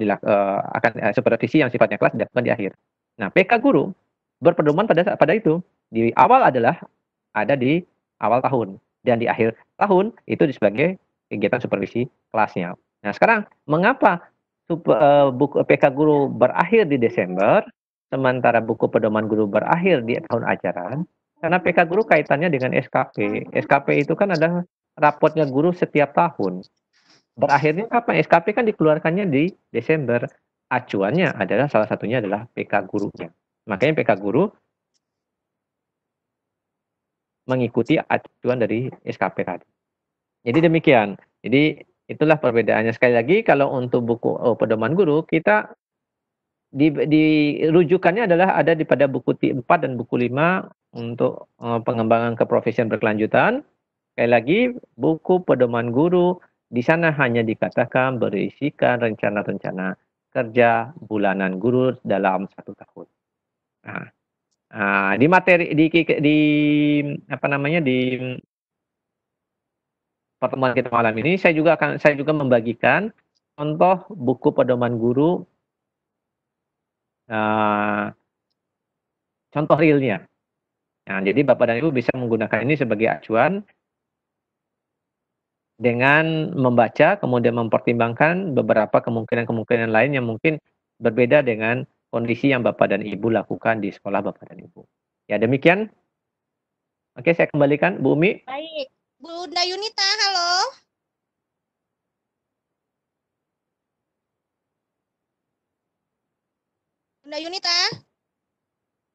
supervisi yang sifatnya kelas dilakukan di akhir. Nah, PK guru berpedoman pada itu. Di awal adalah ada di awal tahun dan di akhir tahun itu sebagai kegiatan supervisi kelasnya. Nah, sekarang mengapa buku PK guru berakhir di Desember sementara buku pedoman guru berakhir di tahun ajaran? Karena PK guru kaitannya dengan SKP. SKP itu kan adalah rapotnya guru setiap tahun. Berakhirnya kapan? SKP kan dikeluarkannya di Desember. Acuannya adalah salah satunya adalah PK gurunya. Makanya PK guru mengikuti acuan dari SKP tadi. Jadi demikian. Jadi itulah perbedaannya. Sekali lagi kalau untuk buku pedoman guru kita di rujukannya adalah ada pada buku 4 dan buku 5 untuk pengembangan keprofesian berkelanjutan. Sekali lagi, buku pedoman guru di sana hanya dikatakan berisikan rencana-rencana kerja bulanan guru dalam 1 tahun. Nah, di materi di pertemuan kita malam ini saya juga membagikan contoh buku pedoman guru, contoh realnya. Nah, jadi Bapak dan Ibu bisa menggunakan ini sebagai acuan dengan membaca, kemudian mempertimbangkan beberapa kemungkinan-kemungkinan lain yang mungkin berbeda dengan kondisi yang Bapak dan Ibu lakukan di sekolah Bapak dan Ibu. Ya, demikian. Oke, saya kembalikan Bu Umi. Baik. Bunda Yunita, halo. Bunda Yunita.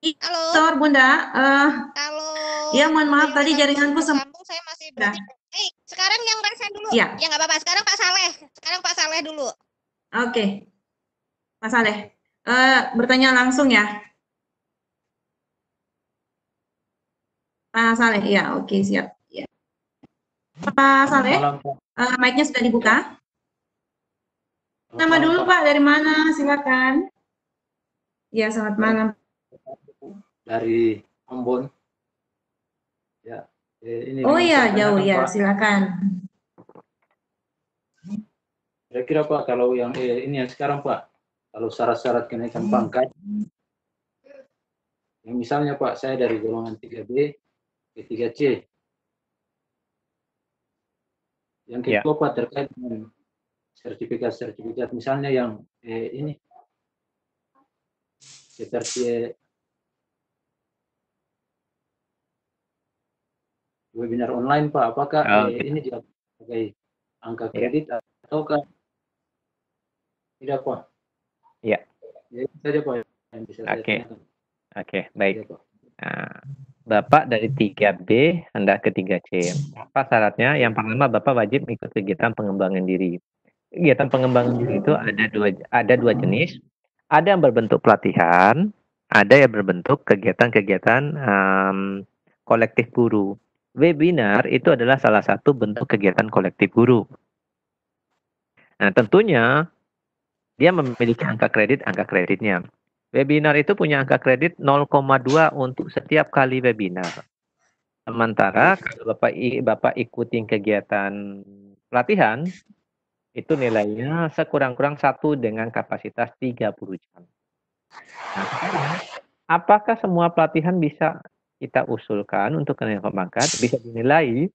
Halo, Sor, Bunda. kalau Ya, mohon maaf yang tadi tadi jaringanku tersambung saya masih berarti. Sekarang yang resen dulu. Iya. Ya nggak apa-apa. Sekarang Pak Saleh. Sekarang Pak Saleh dulu. Oke, Mas Saleh. Bertanya langsung ya. Pak Saleh, ya, oke, siap. Ya. Pak Saleh, Malam, Pak. mic-nya sudah dibuka. Nama Malam, dulu, Pak. Pak, dari mana? Silakan. Ya, selamat malam. Dari Ambon. Ya, ini Oh mau iya, saya jauh tanyakan, ya, Pak. silakan. Kira-kira Pak, kalau yang ini yang sekarang Pak, kalau syarat-syarat kenaikan pangkat, yang misalnya Pak, saya dari golongan 3B ke 3C. Yang kedua Pak, terkait dengan sertifikat-sertifikat, misalnya yang ini, seperti webinar online Pak, apakah ini dia sebagai angka kredit ataukah tidak Pak? Iya. Ya, itu saja Pak yang bisa saya tanyakan. Oke, baik. Ya, Pak. Nah, Bapak dari 3B hendak ke 3C. Apa syaratnya? Yang pertama, Bapak wajib ikut kegiatan pengembangan diri. Kegiatan pengembangan diri itu ada dua jenis. Ada yang berbentuk pelatihan, ada yang berbentuk kegiatan-kegiatan kolektif guru. Webinar itu adalah salah satu bentuk kegiatan kolektif guru. Nah, tentunya dia memiliki angka kreditnya. Webinar itu punya angka kredit 0,2 untuk setiap kali webinar. Sementara kalau Bapak ikutin kegiatan pelatihan, itu nilainya sekurang-kurang 1 dengan kapasitas 30 jam. Nah, sekarang, apakah semua pelatihan bisa kita usulkan untuk kenaikan pangkat? Bisa dinilai?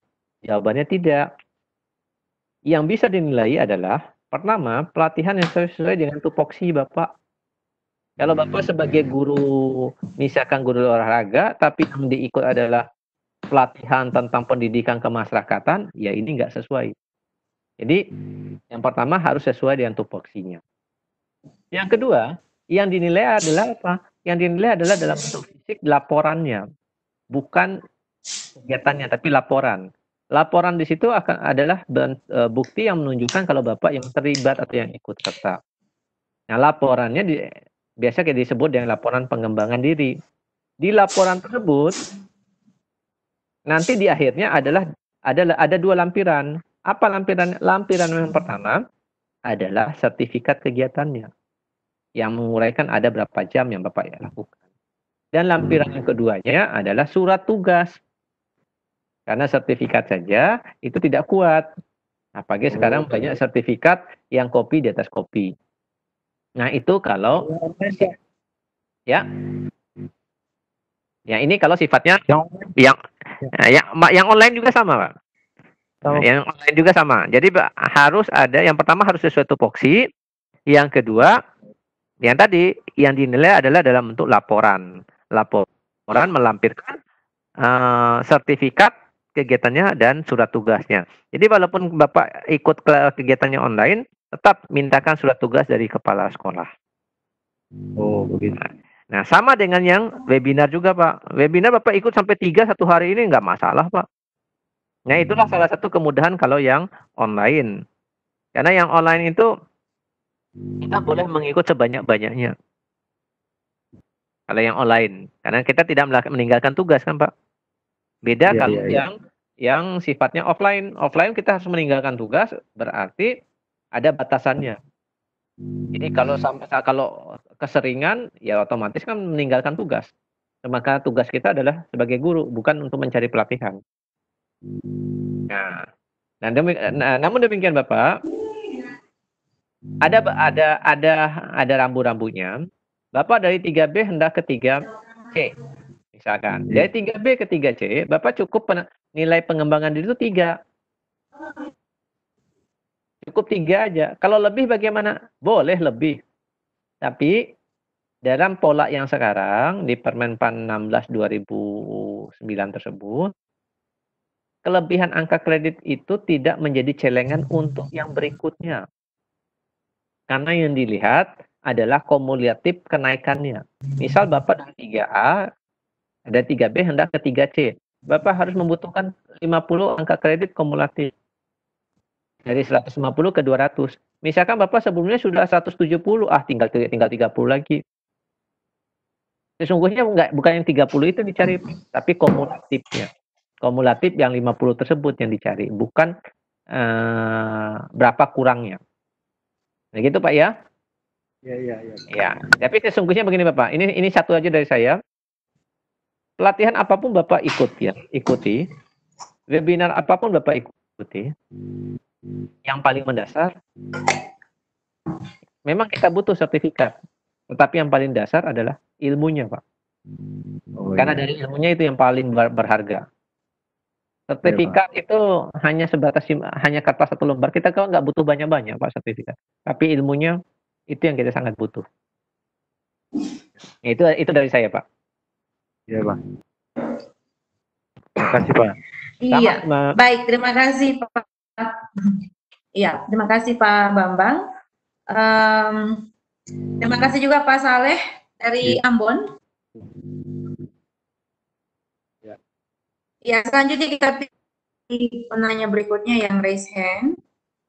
Jawabannya tidak. Yang bisa dinilai adalah, pertama, pelatihan yang sesuai dengan tupoksi Bapak. Kalau Bapak sebagai guru, misalkan guru olahraga, tapi yang diikut adalah pelatihan tentang pendidikan kemasyarakatan, ya ini nggak sesuai. Jadi, yang pertama harus sesuai dengan tupoksinya. Yang kedua, yang dinilai adalah apa? Yang dinilai adalah dalam bentuk fisik laporannya, bukan kegiatannya, tapi laporan. Laporan di situ adalah bukti yang menunjukkan kalau Bapak yang terlibat atau yang ikut serta. Nah, laporannya biasa disebut dengan laporan pengembangan diri. Di laporan tersebut, nanti di akhirnya ada dua lampiran. Apa lampiran? Lampiran yang pertama adalah sertifikat kegiatannya, yang menguraikan ada berapa jam yang Bapak lakukan. Dan lampiran yang keduanya adalah surat tugas. Karena sertifikat saja itu tidak kuat. Apalagi sekarang banyak sertifikat yang kopi di atas kopi. Nah, itu kalau ya ini kalau sifatnya yang online juga sama, Pak. Yang online juga sama. Jadi harus ada, yang pertama harus sesuai tupoksi, yang kedua yang tadi yang dinilai adalah dalam bentuk laporan. Laporan melampirkan sertifikat kegiatannya dan surat tugasnya. Jadi walaupun Bapak ikut kegiatannya online, tetap mintakan surat tugas dari kepala sekolah. Oh, begitu. Nah, sama dengan yang webinar juga, Pak. Webinar Bapak ikut sampai 3 satu hari ini nggak masalah, Pak. Nah, itulah salah satu kemudahan kalau yang online. Karena yang online itu kita boleh mengikut sebanyak-banyaknya. Kalau yang online. Karena kita tidak meninggalkan tugas kan, Pak. Beda kalau yang sifatnya offline. Offline kita harus meninggalkan tugas, berarti ada batasannya. Jadi kalau keseringan, ya otomatis kan meninggalkan tugas. Maka tugas kita adalah sebagai guru, bukan untuk mencari pelatihan. Nah, namun demikian Bapak, ada rambu-rambunya. Bapak dari 3B hendak ke 3C. Misalkan, dari 3B ke 3C, Bapak cukup nilai pengembangan diri itu 3. Cukup 3 aja. Kalau lebih bagaimana? Boleh lebih. Tapi dalam pola yang sekarang di Permenpan 16 2009 tersebut, kelebihan angka kredit itu tidak menjadi celengan untuk yang berikutnya. Karena yang dilihat adalah kumulatif kenaikannya. Misal Bapak dari 3A, ada 3B hendak ke 3C. Bapak harus membutuhkan 50 angka kredit kumulatif. Dari 150 ke 200. Misalkan Bapak sebelumnya sudah 170, tinggal 30 lagi. Sesungguhnya bukan yang 30 itu dicari, tapi kumulatifnya. Kumulatif yang 50 tersebut yang dicari, bukan berapa kurangnya. Nah gitu Pak ya. Ya, tapi sesungguhnya begini Bapak, ini satu aja dari saya. Pelatihan apapun Bapak ikuti, webinar apapun Bapak ikuti, yang paling mendasar, memang kita butuh sertifikat, tetapi yang paling dasar adalah ilmunya Pak. Karena dari ilmunya itu yang paling berharga. Sertifikat itu hanya sebatas hanya kertas satu lembar, kita kan nggak butuh banyak-banyak Pak sertifikat, tapi ilmunya itu yang kita sangat butuh. Itu dari saya Pak. Iya Pak. Terima kasih Pak. Iya, baik, terima kasih Pak. Iya, terima kasih Pak Bambang. Terima kasih juga Pak Saleh dari Ambon. Ya, selanjutnya kita pilih penanya berikutnya yang raise hand.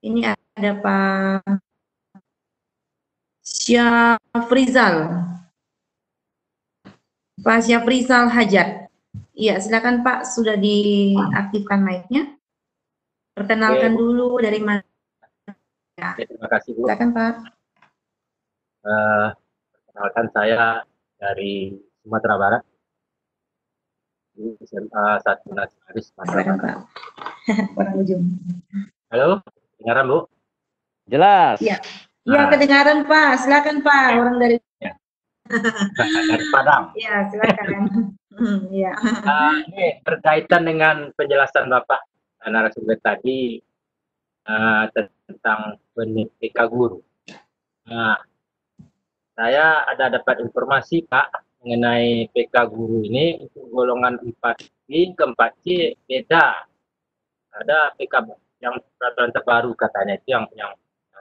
Ini ada Pak Syafrizal. Pak Syafrizal Hajat. Iya, silakan Pak, sudah diaktifkan mic-nya. Perkenalkan dulu dari mana. Ya. Terima kasih Bu. Silakan Pak. Perkenalkan saya dari Sumatera Barat. SMA 1 Nasionalis. Silakan Pak. Orang ujung. Halo, dengaran Bu? Jelas. Iya. Iya, kedengaran Pak. Silakan Pak, orang dari Dari Padang. Iya, silakan. Iya. Ini berkaitan dengan penjelasan Bapak narasumber tadi tentang PK guru. Nah, saya ada dapat informasi Pak mengenai PK guru ini untuk golongan 4B ke 4C beda. Ada PK yang peraturan terbaru katanya, itu yang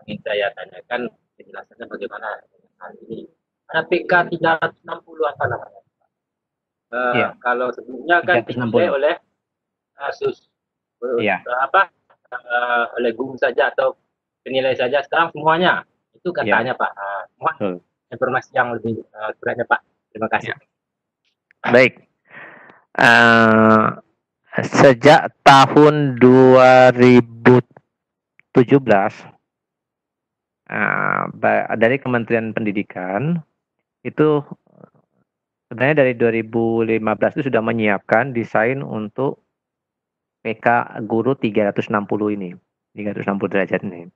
ingin saya tanyakan penjelasannya bagaimana hal ini. Ada PK 360 apa namanya? Kalau sebelumnya kan dinilai oleh oleh guru saja atau penilai saja, sekarang semuanya itu katanya Pak. Mohon informasi yang lebih kurangnya Pak. Terima kasih. Baik. Sejak tahun 2017 dari Kementerian Pendidikan itu sebenarnya dari 2015 itu sudah menyiapkan desain untuk PK guru 360 ini, 360 derajat ini.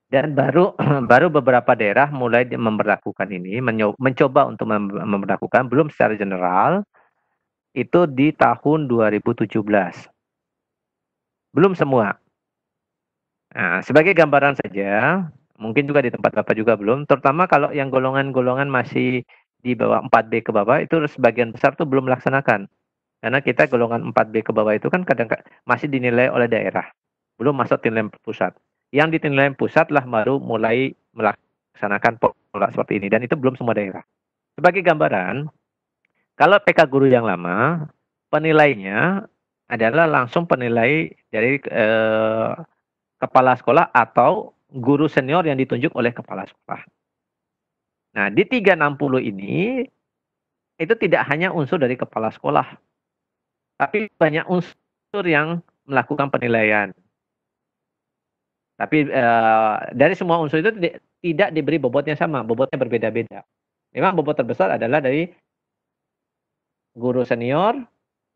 Dan baru beberapa daerah mulai memberlakukan ini, mencoba untuk memberlakukan, belum secara general, itu di tahun 2017. Belum semua. Nah, sebagai gambaran saja, mungkin juga di tempat Bapak juga belum, terutama kalau yang golongan-golongan masih di bawah 4B ke bawah, itu sebagian besar tuh belum melaksanakan. Karena kita golongan 4B ke bawah itu kan kadang masih dinilai oleh daerah, belum masuk dinilai pusat. Yang dinilai pusat lah baru mulai melaksanakan pola seperti ini, dan itu belum semua daerah. Sebagai gambaran, kalau PK guru yang lama, penilainya adalah langsung penilai dari kepala sekolah atau guru senior yang ditunjuk oleh kepala sekolah. Nah, di 360 ini, itu tidak hanya unsur dari kepala sekolah, tapi banyak unsur yang melakukan penilaian. Tapi dari semua unsur itu tidak diberi bobotnya sama, bobotnya berbeda-beda. Memang bobot terbesar adalah dari guru senior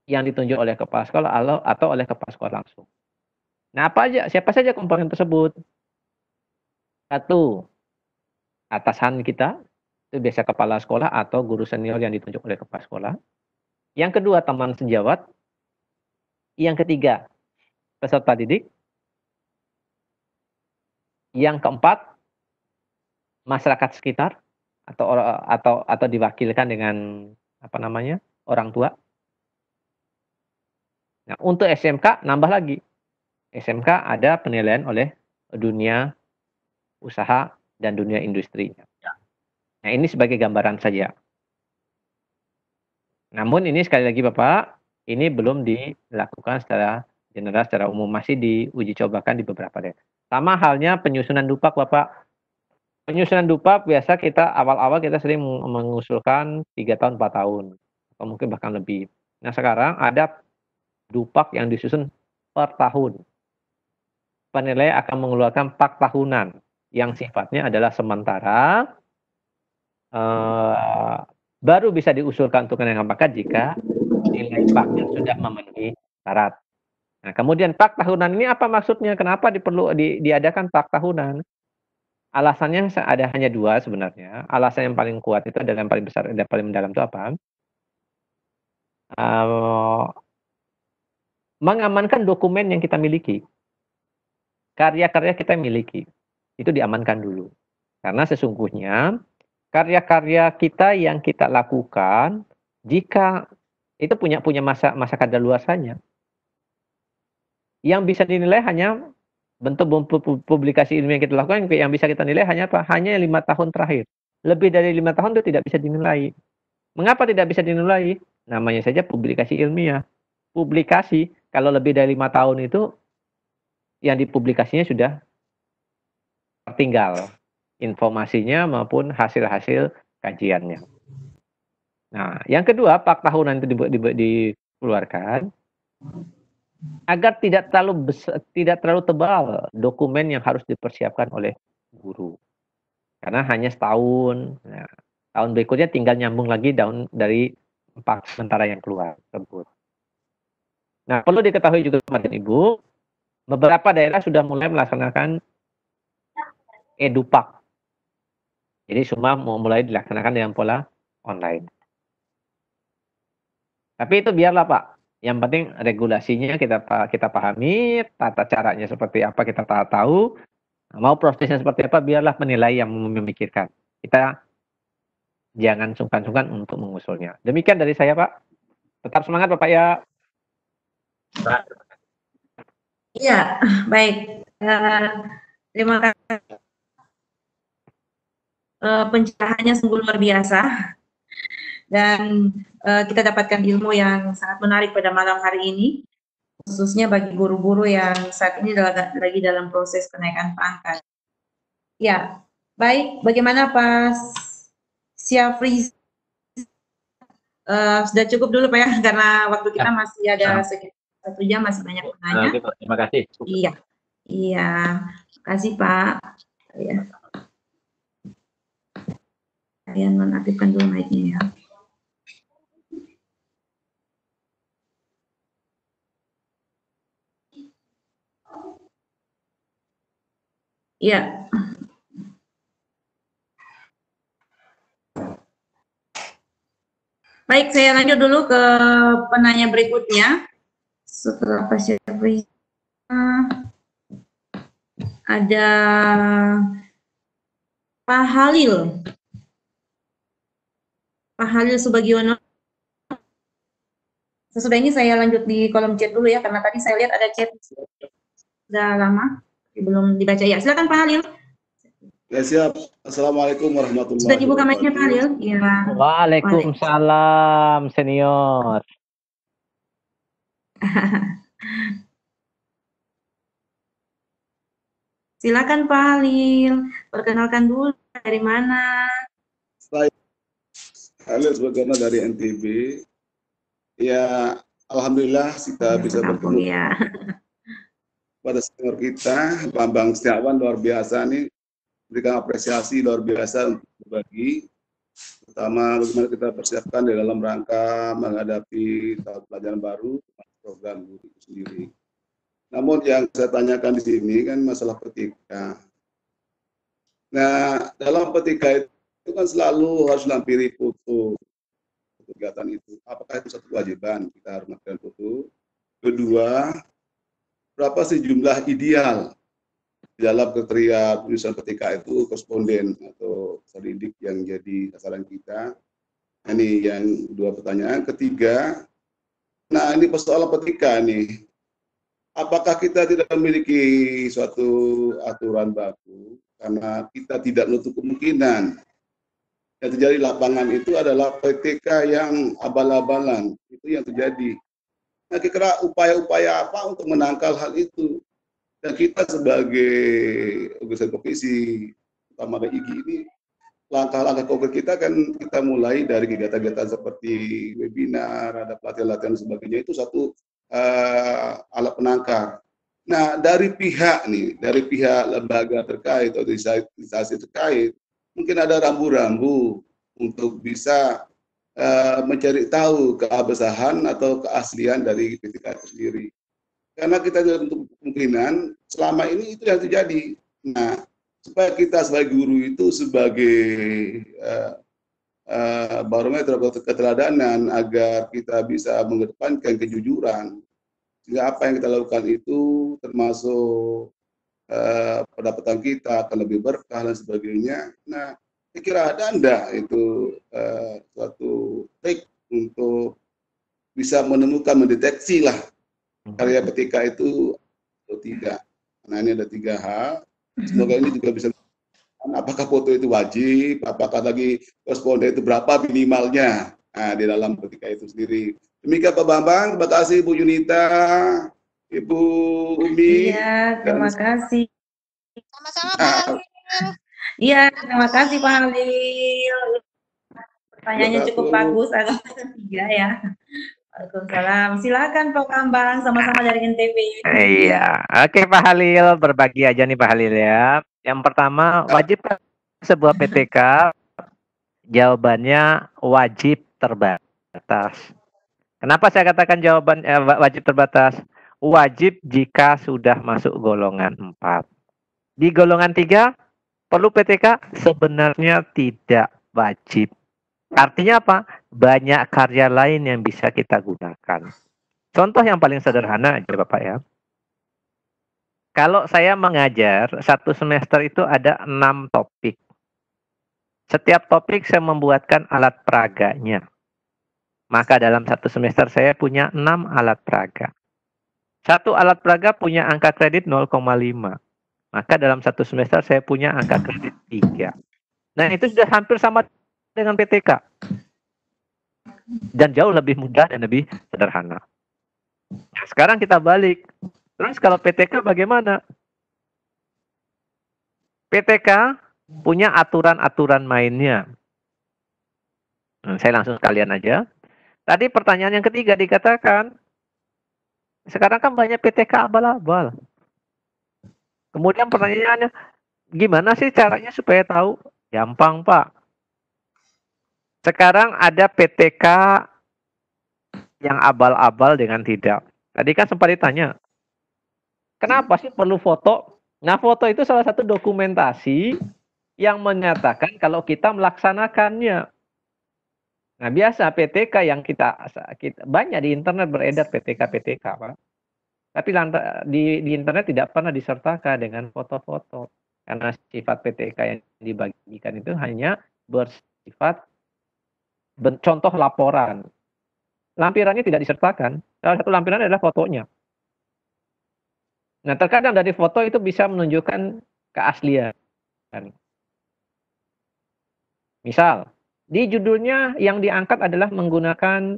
yang ditunjuk oleh kepala sekolah atau oleh kepala sekolah langsung. Nah, siapa saja komponen tersebut? Satu, atasan kita, itu biasa kepala sekolah atau guru senior yang ditunjuk oleh kepala sekolah. Yang kedua, teman sejawat. Yang ketiga, peserta didik. Yang keempat, masyarakat sekitar atau diwakilkan dengan orang tua. Nah, untuk SMK nambah lagi. SMK ada penilaian oleh dunia usaha dan dunia industrinya. Nah, ini sebagai gambaran saja. Namun ini sekali lagi Bapak, ini belum dilakukan secara general, secara umum, masih diuji cobakan di beberapa daerah. Sama halnya penyusunan dupak Bapak. Penyusunan dupak biasa kita awal-awal kita sering mengusulkan 3 tahun, 4 tahun, atau mungkin bahkan lebih. Nah, sekarang ada dupak yang disusun per tahun. Penilai akan mengeluarkan pak tahunan yang sifatnya adalah sementara, baru bisa diusulkan untuk kenaikan pangkat jika nilai paknya sudah memenuhi syarat. Nah, kemudian pak tahunan ini apa maksudnya? Kenapa diadakan pak tahunan? Alasannya ada hanya 2 sebenarnya. Alasan yang paling kuat itu adalah yang paling besar dan paling mendalam itu apa? Mengamankan dokumen yang kita miliki. Karya-karya kita miliki. Itu diamankan dulu. Karena sesungguhnya karya-karya kita yang kita lakukan, jika itu punya masa kadaluarsanya. Yang bisa dinilai hanya bentuk publikasi ilmiah yang kita lakukan, yang bisa kita nilai hanya apa? Hanya 5 tahun terakhir. Lebih dari 5 tahun itu tidak bisa dinilai. Mengapa tidak bisa dinilai? Namanya saja publikasi ilmiah. Publikasi, kalau lebih dari 5 tahun itu, yang dipublikasinya sudah tertinggal. Informasinya maupun hasil-hasil kajiannya. Nah, yang kedua, pak tahunan itu dikeluarkan agar tidak terlalu tebal dokumen yang harus dipersiapkan oleh guru. Karena hanya setahun. Nah, tahun berikutnya tinggal nyambung lagi dari pak sementara yang keluar tersebut. Nah, perlu diketahui juga Bapak dan Ibu, beberapa daerah sudah mulai melaksanakan edupak. Jadi semua mulai dilaksanakan dengan pola online. Tapi itu biarlah Pak. Yang penting regulasinya kita pahami, tata caranya seperti apa kita tahu, mau prosesnya seperti apa, biarlah penilai yang memikirkan. Kita jangan sungkan-sungkan untuk mengusulnya. Demikian dari saya Pak. Tetap semangat Bapak ya. Pak. Iya, baik. Terima kasih. Pencerahannya sungguh luar biasa. Dan kita dapatkan ilmu yang sangat menarik pada malam hari ini, khususnya bagi guru-guru yang saat ini lagi dalam proses kenaikan pangkat. Ya, baik. Bagaimana Pak Syafri? Sudah cukup dulu Pak ya, karena waktu kita masih ada sekitar 1 jam, masih banyak penanya. Terima kasih. Iya, terima kasih Pak. Ya. Kalian nonaktifkan dulu mic-nya ya. Iya. Baik, saya lanjut dulu ke penanya berikutnya. Setelah Pak Syafri, ada Pak Halil. Pak Halil Subagiono. Sesudah ini saya lanjut di kolom chat dulu ya, karena tadi saya lihat ada chat sudah lama belum dibaca ya. Silakan Pak Halil. Ya siap. Assalamualaikum warahmatullahi wabarakatuh. Sudah dibuka mic-nya Pak Halil? Ya. Waalaikumsalam senior. Silakan Pak Halil, perkenalkan dulu dari mana? Saya Halil Subagiono dari NTB. Ya, alhamdulillah kita bisa bertemu ya. pada senior kita, Bambang Setiawan, luar biasa nih. Berikan apresiasi luar biasa untuk berbagi. Pertama, bagaimana kita persiapkan di dalam rangka menghadapi tahun pelajaran baru, program guru itu sendiri. Namun yang saya tanyakan di sini kan masalah petika. Nah, dalam petika itu kan selalu harus lampiri foto kegiatan itu. Apakah itu satu kewajiban kita harus melakukan foto? Kedua, berapa sih jumlah ideal dalam kriteria tulisan petika itu koresponden atau pendidik yang jadi sasaran kita? Ini yang 2 pertanyaan. Ketiga, nah ini persoalan petika nih. Apakah kita tidak memiliki suatu aturan baku karena kita tidak menutup kemungkinan yang terjadi di lapangan itu adalah PTK yang abal-abalan, itu yang terjadi. Nah, kira-kira upaya-upaya apa untuk menangkal hal itu? Dan kita sebagai organisasi profesi, utama IGI ini, langkah-langkah konkret kita kan kita mulai dari kegiatan-kegiatan seperti webinar, ada pelatihan-pelatihan dan sebagainya, itu satu alat penangkal. Nah, dari pihak lembaga terkait atau instansi terkait, mungkin ada rambu-rambu untuk bisa mencari tahu keabsahan atau keaslian dari PTK itu sendiri. Karena kita tidak untuk kemungkinan selama ini itu yang terjadi. Nah, supaya kita sebagai guru itu sebagai barometer atau keteladanan agar kita bisa mengedepankan kejujuran, sehingga apa yang kita lakukan itu termasuk pendapatan kita akan lebih berkah dan sebagainya. Nah, saya kira ada enggak itu suatu trik untuk bisa menemukan, mendeteksi lah karya PTK itu atau tidak. Nah, ini ada 3 hal. Semoga ini juga bisa, apakah foto itu wajib, apakah lagi koresponden itu berapa minimalnya di dalam PTK itu sendiri. Demikian Pak Bambang, terima kasih Bu Yunita, Ibu Umi. Iya, terima kasih. Sama-sama Pak Halil. Iya, terima kasih Pak Halil. Pertanyaannya cukup bagus, ada 3 ya. Waalaikumsalam. Silakan Pak Bambang, sama-sama dari NTB. Iya, oke Pak Halil, berbagi aja nih Pak Halil ya. Yang pertama, wajib sebuah PTK? Jawabannya wajib terbatas. Kenapa saya katakan jawaban wajib terbatas? Wajib jika sudah masuk golongan 4. Di golongan 3, perlu PTK? Sebenarnya tidak wajib. Artinya apa? Banyak karya lain yang bisa kita gunakan. Contoh yang paling sederhana aja Bapak ya. Kalau saya mengajar, 1 semester itu ada 6 topik. Setiap topik saya membuatkan alat peraganya. Maka dalam 1 semester saya punya 6 alat peraga. 1 alat peraga punya angka kredit 0,5. Maka dalam 1 semester saya punya angka kredit 3. Nah, itu sudah hampir sama dengan PTK. Dan jauh lebih mudah dan lebih sederhana. Nah, sekarang kita balik. Terus kalau PTK bagaimana? PTK punya aturan-aturan mainnya. Saya langsung sekalian aja. Tadi pertanyaan yang ketiga dikatakan, sekarang kan banyak PTK abal-abal. Kemudian pertanyaannya, gimana sih caranya supaya tahu? Gampang Pak. Sekarang ada PTK yang abal-abal dengan tidak. Tadi kan sempat ditanya, kenapa sih perlu foto? Nah, foto itu salah satu dokumentasi yang menyatakan kalau kita melaksanakannya. Nah, biasa PTK yang kita banyak di internet beredar PTK, Pak. Tapi di internet tidak pernah disertakan dengan foto-foto. Karena sifat PTK yang dibagikan itu hanya bersifat contoh laporan. Lampirannya tidak disertakan. Salah satu lampiran adalah fotonya. Nah, terkadang dari foto itu bisa menunjukkan keaslian. Misal, di judulnya yang diangkat adalah menggunakan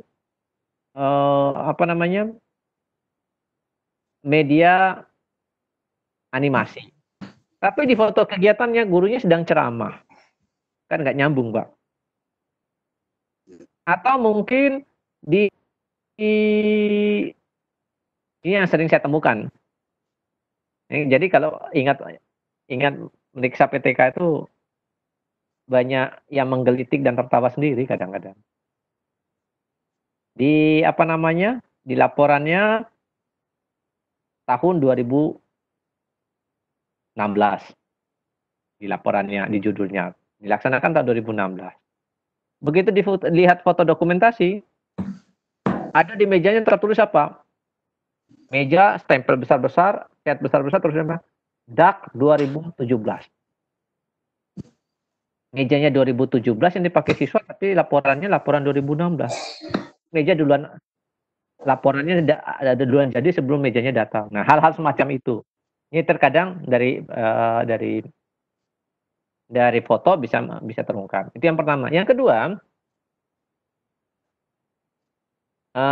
media animasi. Tapi di foto kegiatannya gurunya sedang ceramah. Kan nggak nyambung, Pak. Atau mungkin ini yang sering saya temukan. Jadi kalau ingat meriksa PTK itu banyak yang menggelitik dan tertawa sendiri kadang-kadang. Di di laporannya tahun 2016. Di laporannya, di judulnya. Dilaksanakan tahun 2016. Begitu dilihat foto dokumentasi, ada di mejanya tertulis apa? Meja stempel besar-besar, cat besar-besar, terus apa? DAK 2017. Mejanya 2017 yang dipakai siswa, tapi laporan 2016. Meja duluan, laporannya ada duluan jadi sebelum mejanya datang. Nah, hal-hal semacam itu. Ini terkadang dari dari foto bisa terungkap. Itu yang pertama. Yang kedua,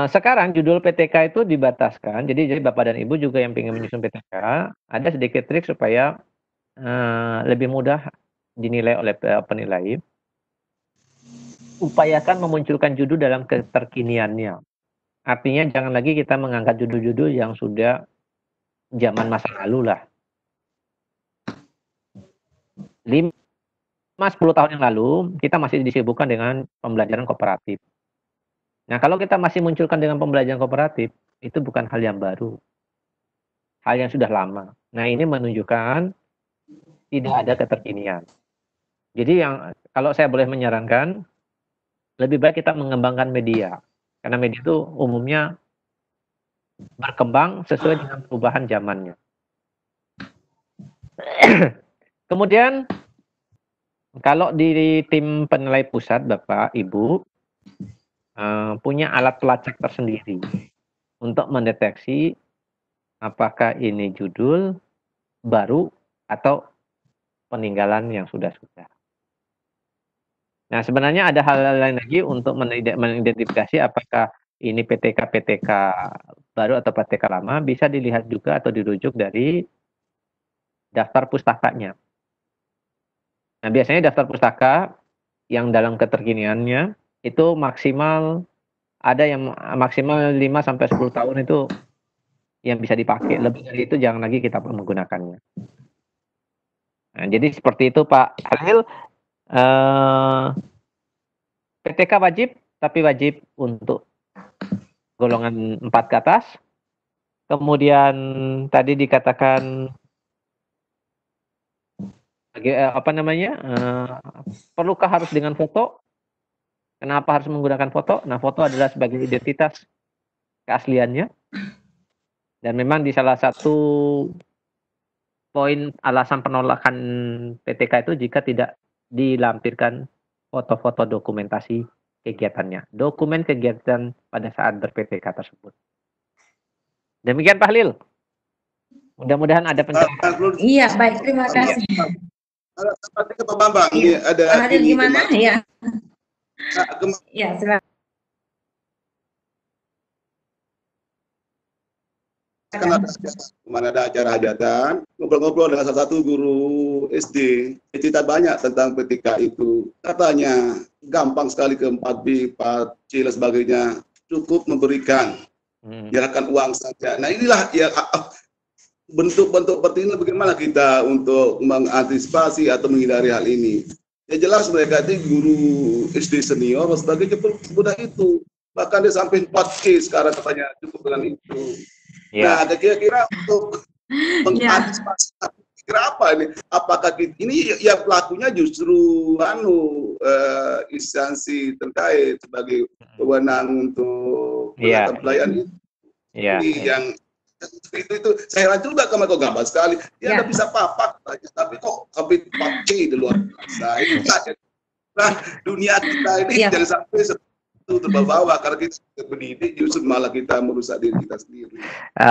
sekarang judul PTK itu dibataskan. Jadi Bapak dan Ibu juga yang ingin menyusun PTK, ada sedikit trik supaya lebih mudah dinilai oleh penilai. Upayakan memunculkan judul dalam keterkiniannya. Artinya jangan lagi kita mengangkat judul-judul yang sudah zaman masa lalu lah. 5-10 tahun yang lalu, kita masih disibukkan dengan pembelajaran kooperatif. Nah, kalau kita masih munculkan dengan pembelajaran kooperatif, itu bukan hal yang baru. Hal yang sudah lama. Nah, ini menunjukkan tidak ada keterkinian. Jadi kalau saya boleh menyarankan, lebih baik kita mengembangkan media. Karena media itu umumnya berkembang sesuai dengan perubahan zamannya. Kemudian, kalau di tim penilai pusat, Bapak, Ibu, punya alat pelacak tersendiri untuk mendeteksi apakah ini judul baru atau peninggalan yang sudah-sudah. Nah, sebenarnya ada hal lain lagi untuk mengidentifikasi apakah ini PTK baru atau PTK lama, bisa dilihat juga atau dirujuk dari daftar pustakanya. Nah, biasanya daftar pustaka yang dalam keterkiniannya itu maksimal, ada yang maksimal 5-10 tahun itu yang bisa dipakai. Lebih dari itu jangan lagi kita menggunakannya. Nah, jadi seperti itu Pak Halil. PTK wajib, tapi wajib untuk golongan 4 ke atas. Kemudian tadi dikatakan perlukah harus dengan foto? Kenapa harus menggunakan foto? Nah, foto adalah sebagai identitas keasliannya. Dan memang di salah satu poin alasan penolakan PTK itu jika tidak dilampirkan foto-foto dokumentasi kegiatannya. Dokumen kegiatan pada saat ber-PTK tersebut. Demikian Pak Halil. Mudah-mudahan ada pencerahan. Iya, baik. Terima kasih. Seperti ke Pak Bambang, ini ada Pak Halil gimana? Ya. Ya, silakan. Kemana ada acara hajatan, ngobrol-ngobrol dengan salah satu guru SD, cerita banyak tentang PTK itu. Katanya gampang sekali ke 4B, 4C dan sebagainya, cukup memberikan, menyerahkan uang saja. Nah, inilah ya bentuk-bentuk seperti ini bagaimana kita untuk mengantisipasi atau menghindari hal ini. Ya jelas mereka itu guru SD senior dan sebagainya mudah itu. Bahkan dia sampai 4C sekarang katanya cukup dengan itu. Nah, kira-kira untuk mengantisipasi kira apa ini? Apakah ini ya pelakunya justru instansi terkait sebagai wewenang untuk pelayanan itu. Yang itu saya heran juga kok gambar sekali. Dia nggak bisa papak saja, tapi kok sampai 4C di luar biasa. Nah, dunia kita ini jangan sampai itu terbawa karena kita pendidik justru malah kita merusak diri kita sendiri.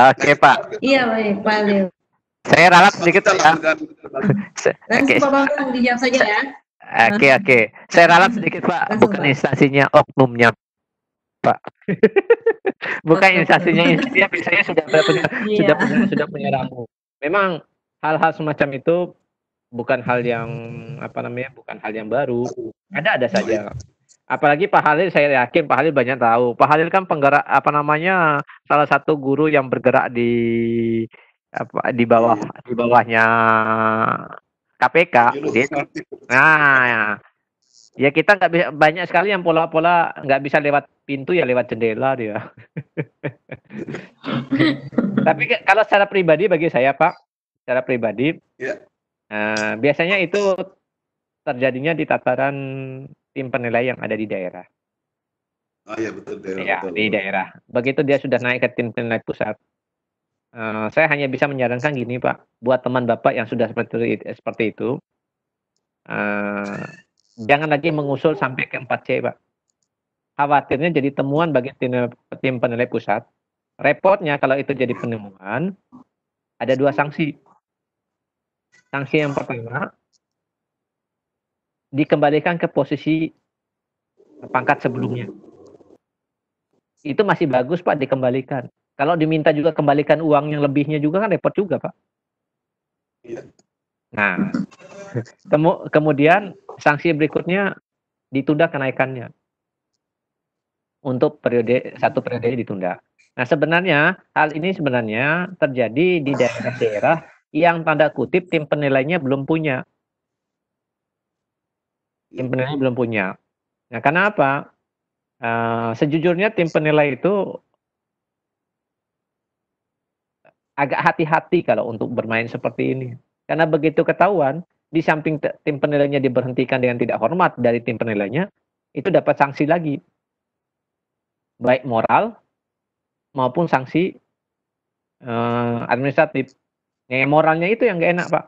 Oke, Pak. Iya, baik, Pak Halil. Saya ralat sedikit ya. Nanti Pak Bambang dijawab saja ya. Oke. Saya ralat sedikit Pak, bukan instansinya, oknumnya Pak. Bukan instansinya, biasanya sudah punya ramu. Memang hal-hal semacam itu bukan hal yang bukan hal yang baru. Ada saja. Apalagi Pak Halil, saya yakin Pak Halil banyak tahu. Pak Halil kan penggerak salah satu guru yang bergerak di bawahnya KPK. Gitu. Nah, ya kita nggak bisa, banyak sekali yang pola-pola nggak bisa lewat pintu ya lewat jendela dia. Tapi kalau secara pribadi bagi saya Pak, secara pribadi, biasanya itu terjadinya di tataran tim penilai yang ada di daerah. Oh iya betul, betul. Di daerah. Begitu dia sudah naik ke tim penilai pusat, saya hanya bisa menyarankan gini Pak, buat teman Bapak yang sudah seperti itu, jangan lagi mengusul sampai ke 4C Pak. Khawatirnya jadi temuan bagi tim penilai pusat. Repotnya kalau itu jadi penemuan, ada 2 sanksi. Sanksi yang pertama, dikembalikan ke posisi pangkat sebelumnya. Itu masih bagus Pak dikembalikan. Kalau diminta juga kembalikan uang yang lebihnya juga kan repot juga Pak. Iya. Nah, kemudian sanksi berikutnya ditunda kenaikannya. Untuk satu periode ditunda. Nah sebenarnya hal ini sebenarnya terjadi di daerah-daerah yang tanda kutip tim penilainya belum punya. Tim penilainya belum punya. Nah karena apa? Sejujurnya tim penilai itu agak hati-hati kalau untuk bermain seperti ini. Karena begitu ketahuan, di samping tim penilainya diberhentikan dengan tidak hormat dari tim penilainya, itu dapat sanksi lagi. Baik moral maupun sanksi administratif. Yang moralnya itu yang nggak enak Pak.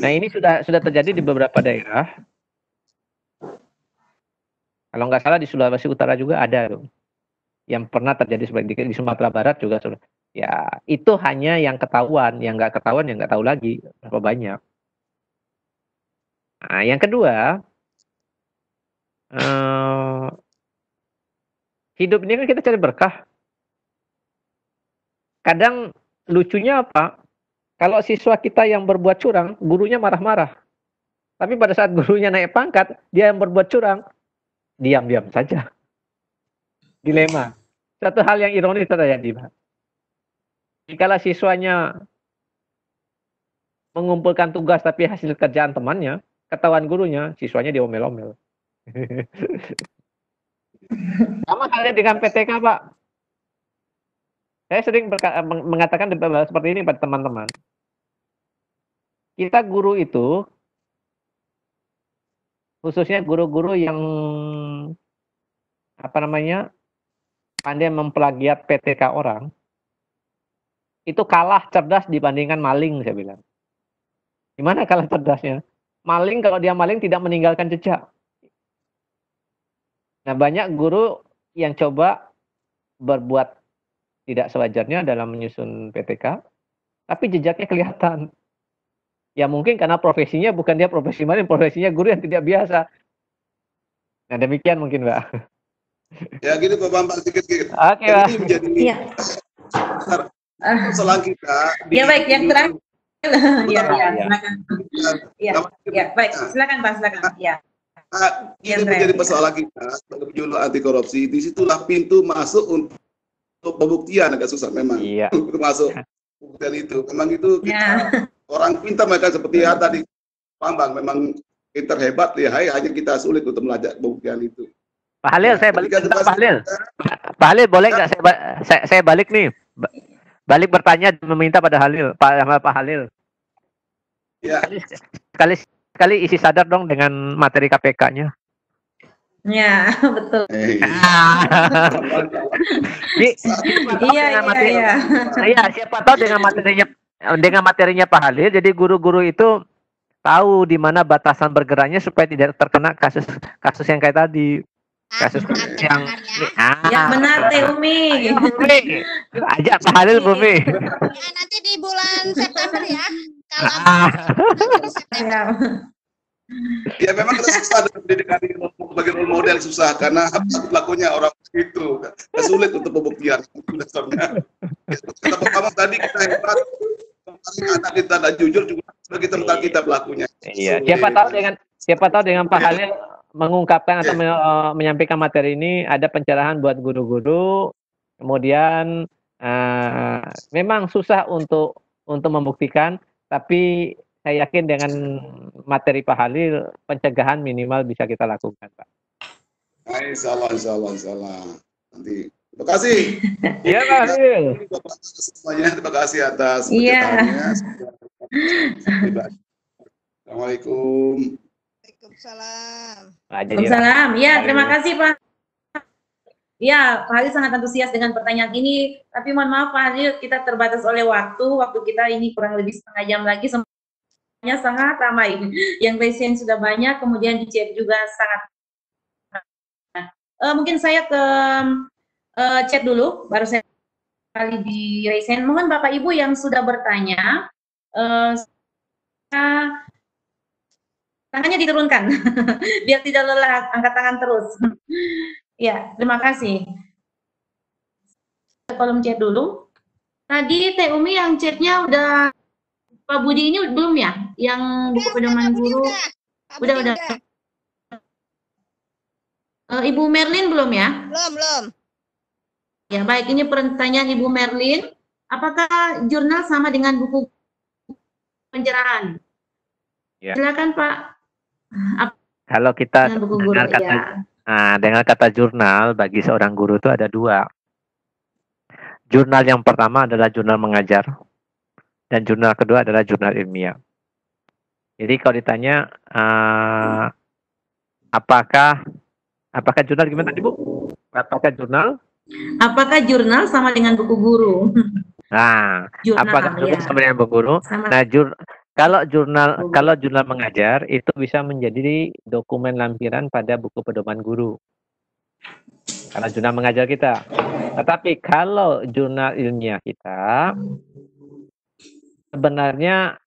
Nah ini sudah terjadi di beberapa daerah. Kalau nggak salah di Sulawesi Utara juga ada tuh. Yang pernah terjadi seperti di Sumatera Barat juga. Ya itu hanya yang ketahuan, yang nggak ketahuan yang nggak tahu lagi berapa banyak. Nah yang kedua, hidup ini kan kita cari berkah. Kadang lucunya apa? Kalau siswa kita yang berbuat curang, gurunya marah-marah. Tapi pada saat gurunya naik pangkat, dia yang berbuat curang, diam-diam saja. Dilema. Satu hal yang ironis terjadi, Pak. Jikalau siswanya mengumpulkan tugas tapi hasil kerjaan temannya, ketahuan gurunya, siswanya diomel-omel. Sama halnya dengan PTK, Pak. Saya sering mengatakan seperti ini pada teman-teman. Kita guru itu, khususnya guru-guru yang pandai memplagiat PTK orang, itu kalah cerdas dibandingkan maling, saya bilang. Gimana kalah cerdasnya? Maling, kalau dia maling tidak meninggalkan jejak. Nah, banyak guru yang coba berbuat tidak sewajarnya dalam menyusun PTK, tapi jejaknya kelihatan. Ya mungkin karena profesinya bukan dia profesi maling, profesinya guru yang tidak biasa. Nah demikian mungkin Mbak. Ya gitu Pak Bambang, sedikit-sedikit. Oke Pak. Ini menjadi kesalahan kita. Ya baik, yang terakhir. Ya, silakan. Ya, baik, silakan Pak, silakan. Ya. Ini menjadi persoalan kita sebagai pejuang anti korupsi. Disitulah pintu masuk untuk pembuktian, agak susah memang. Iya. Untuk masuk pembuktian itu. Memang itu kita, orang pintar mereka seperti ya tadi Bambang, memang pintar hebat ya, hanya kita sulit untuk melacak pembuktian itu. Pak Halil, saya balik Pak Halil. Pak Halil boleh nggak saya balik nih? Balik bertanya meminta pada Halil, Pak Halil. Ya. Sekali isi sadar dong dengan materi KPK-nya. Ya, betul. Iya, siapa tahu dengan materinya Pak Halil, jadi guru-guru itu tahu di mana batasan bergeraknya supaya tidak terkena kasus yang kayak tadi. Kasus yang benar Teh Umi. Ajak Pak Halil Bumi. Ya, nanti di bulan September ya. Ya memang kita susah dengan pendidikan sebagai role model, susah karena pelakunya orang itu sulit untuk pembuktian dasarnya. Kata pertama tadi kita hebat, anak kita tidak jujur juga sebagai teman kita pelakunya. Iya. Siapa tahu dengan Pak Halil mengungkapkan atau menyampaikan materi ini ada pencerahan buat guru-guru. Kemudian memang susah untuk membuktikan, tapi saya yakin dengan materi Pak Halil pencegahan minimal bisa kita lakukan, Pak. Insya Allah. Nanti. Terima kasih. Iya, Pak Halil. Semuanya terima kasih atas pernyataannya. Assalamualaikum. Waalaikumsalam. Ya, terima kasih Pak. Ya, Pak Halil sangat antusias dengan pertanyaan ini. Tapi mohon maaf Pak Halil, kita terbatas oleh waktu. Waktu kita ini kurang lebih setengah jam lagi. Semuanya sangat ramai. Yang resen sudah banyak, kemudian di chat juga sangat. Mungkin saya ke chat dulu, baru saya kali di resen. Mohon Bapak Ibu yang sudah bertanya, tangannya diturunkan biar tidak lelah, angkat tangan terus. Ya, terima kasih. Kolom chat dulu. Tadi Teh Umi yang chatnya udah, Pak Budi ini belum ya? Yang buku pedoman guru. Udah. Ibu Merlin belum ya? Belum. Ya, baik. Ini pertanyaan Ibu Merlin. Apakah jurnal sama dengan buku pencerahan? Ya. Silakan Pak. Kalau kita Dengan buku guru, dengar kata jurnal bagi seorang guru itu ada dua. Jurnal yang pertama adalah jurnal mengajar, dan jurnal kedua adalah jurnal ilmiah. Jadi kalau ditanya apakah jurnal gimana tadi Bu? Apakah jurnal? Apakah jurnal sama dengan buku guru? Nah, Jurnal, apakah jurnal sama dengan buku guru? Sama. Nah, kalau jurnal mengajar itu bisa menjadi dokumen lampiran pada buku pedoman guru. Karena jurnal mengajar kita. Tetapi kalau jurnal ilmiah kita, sebenarnya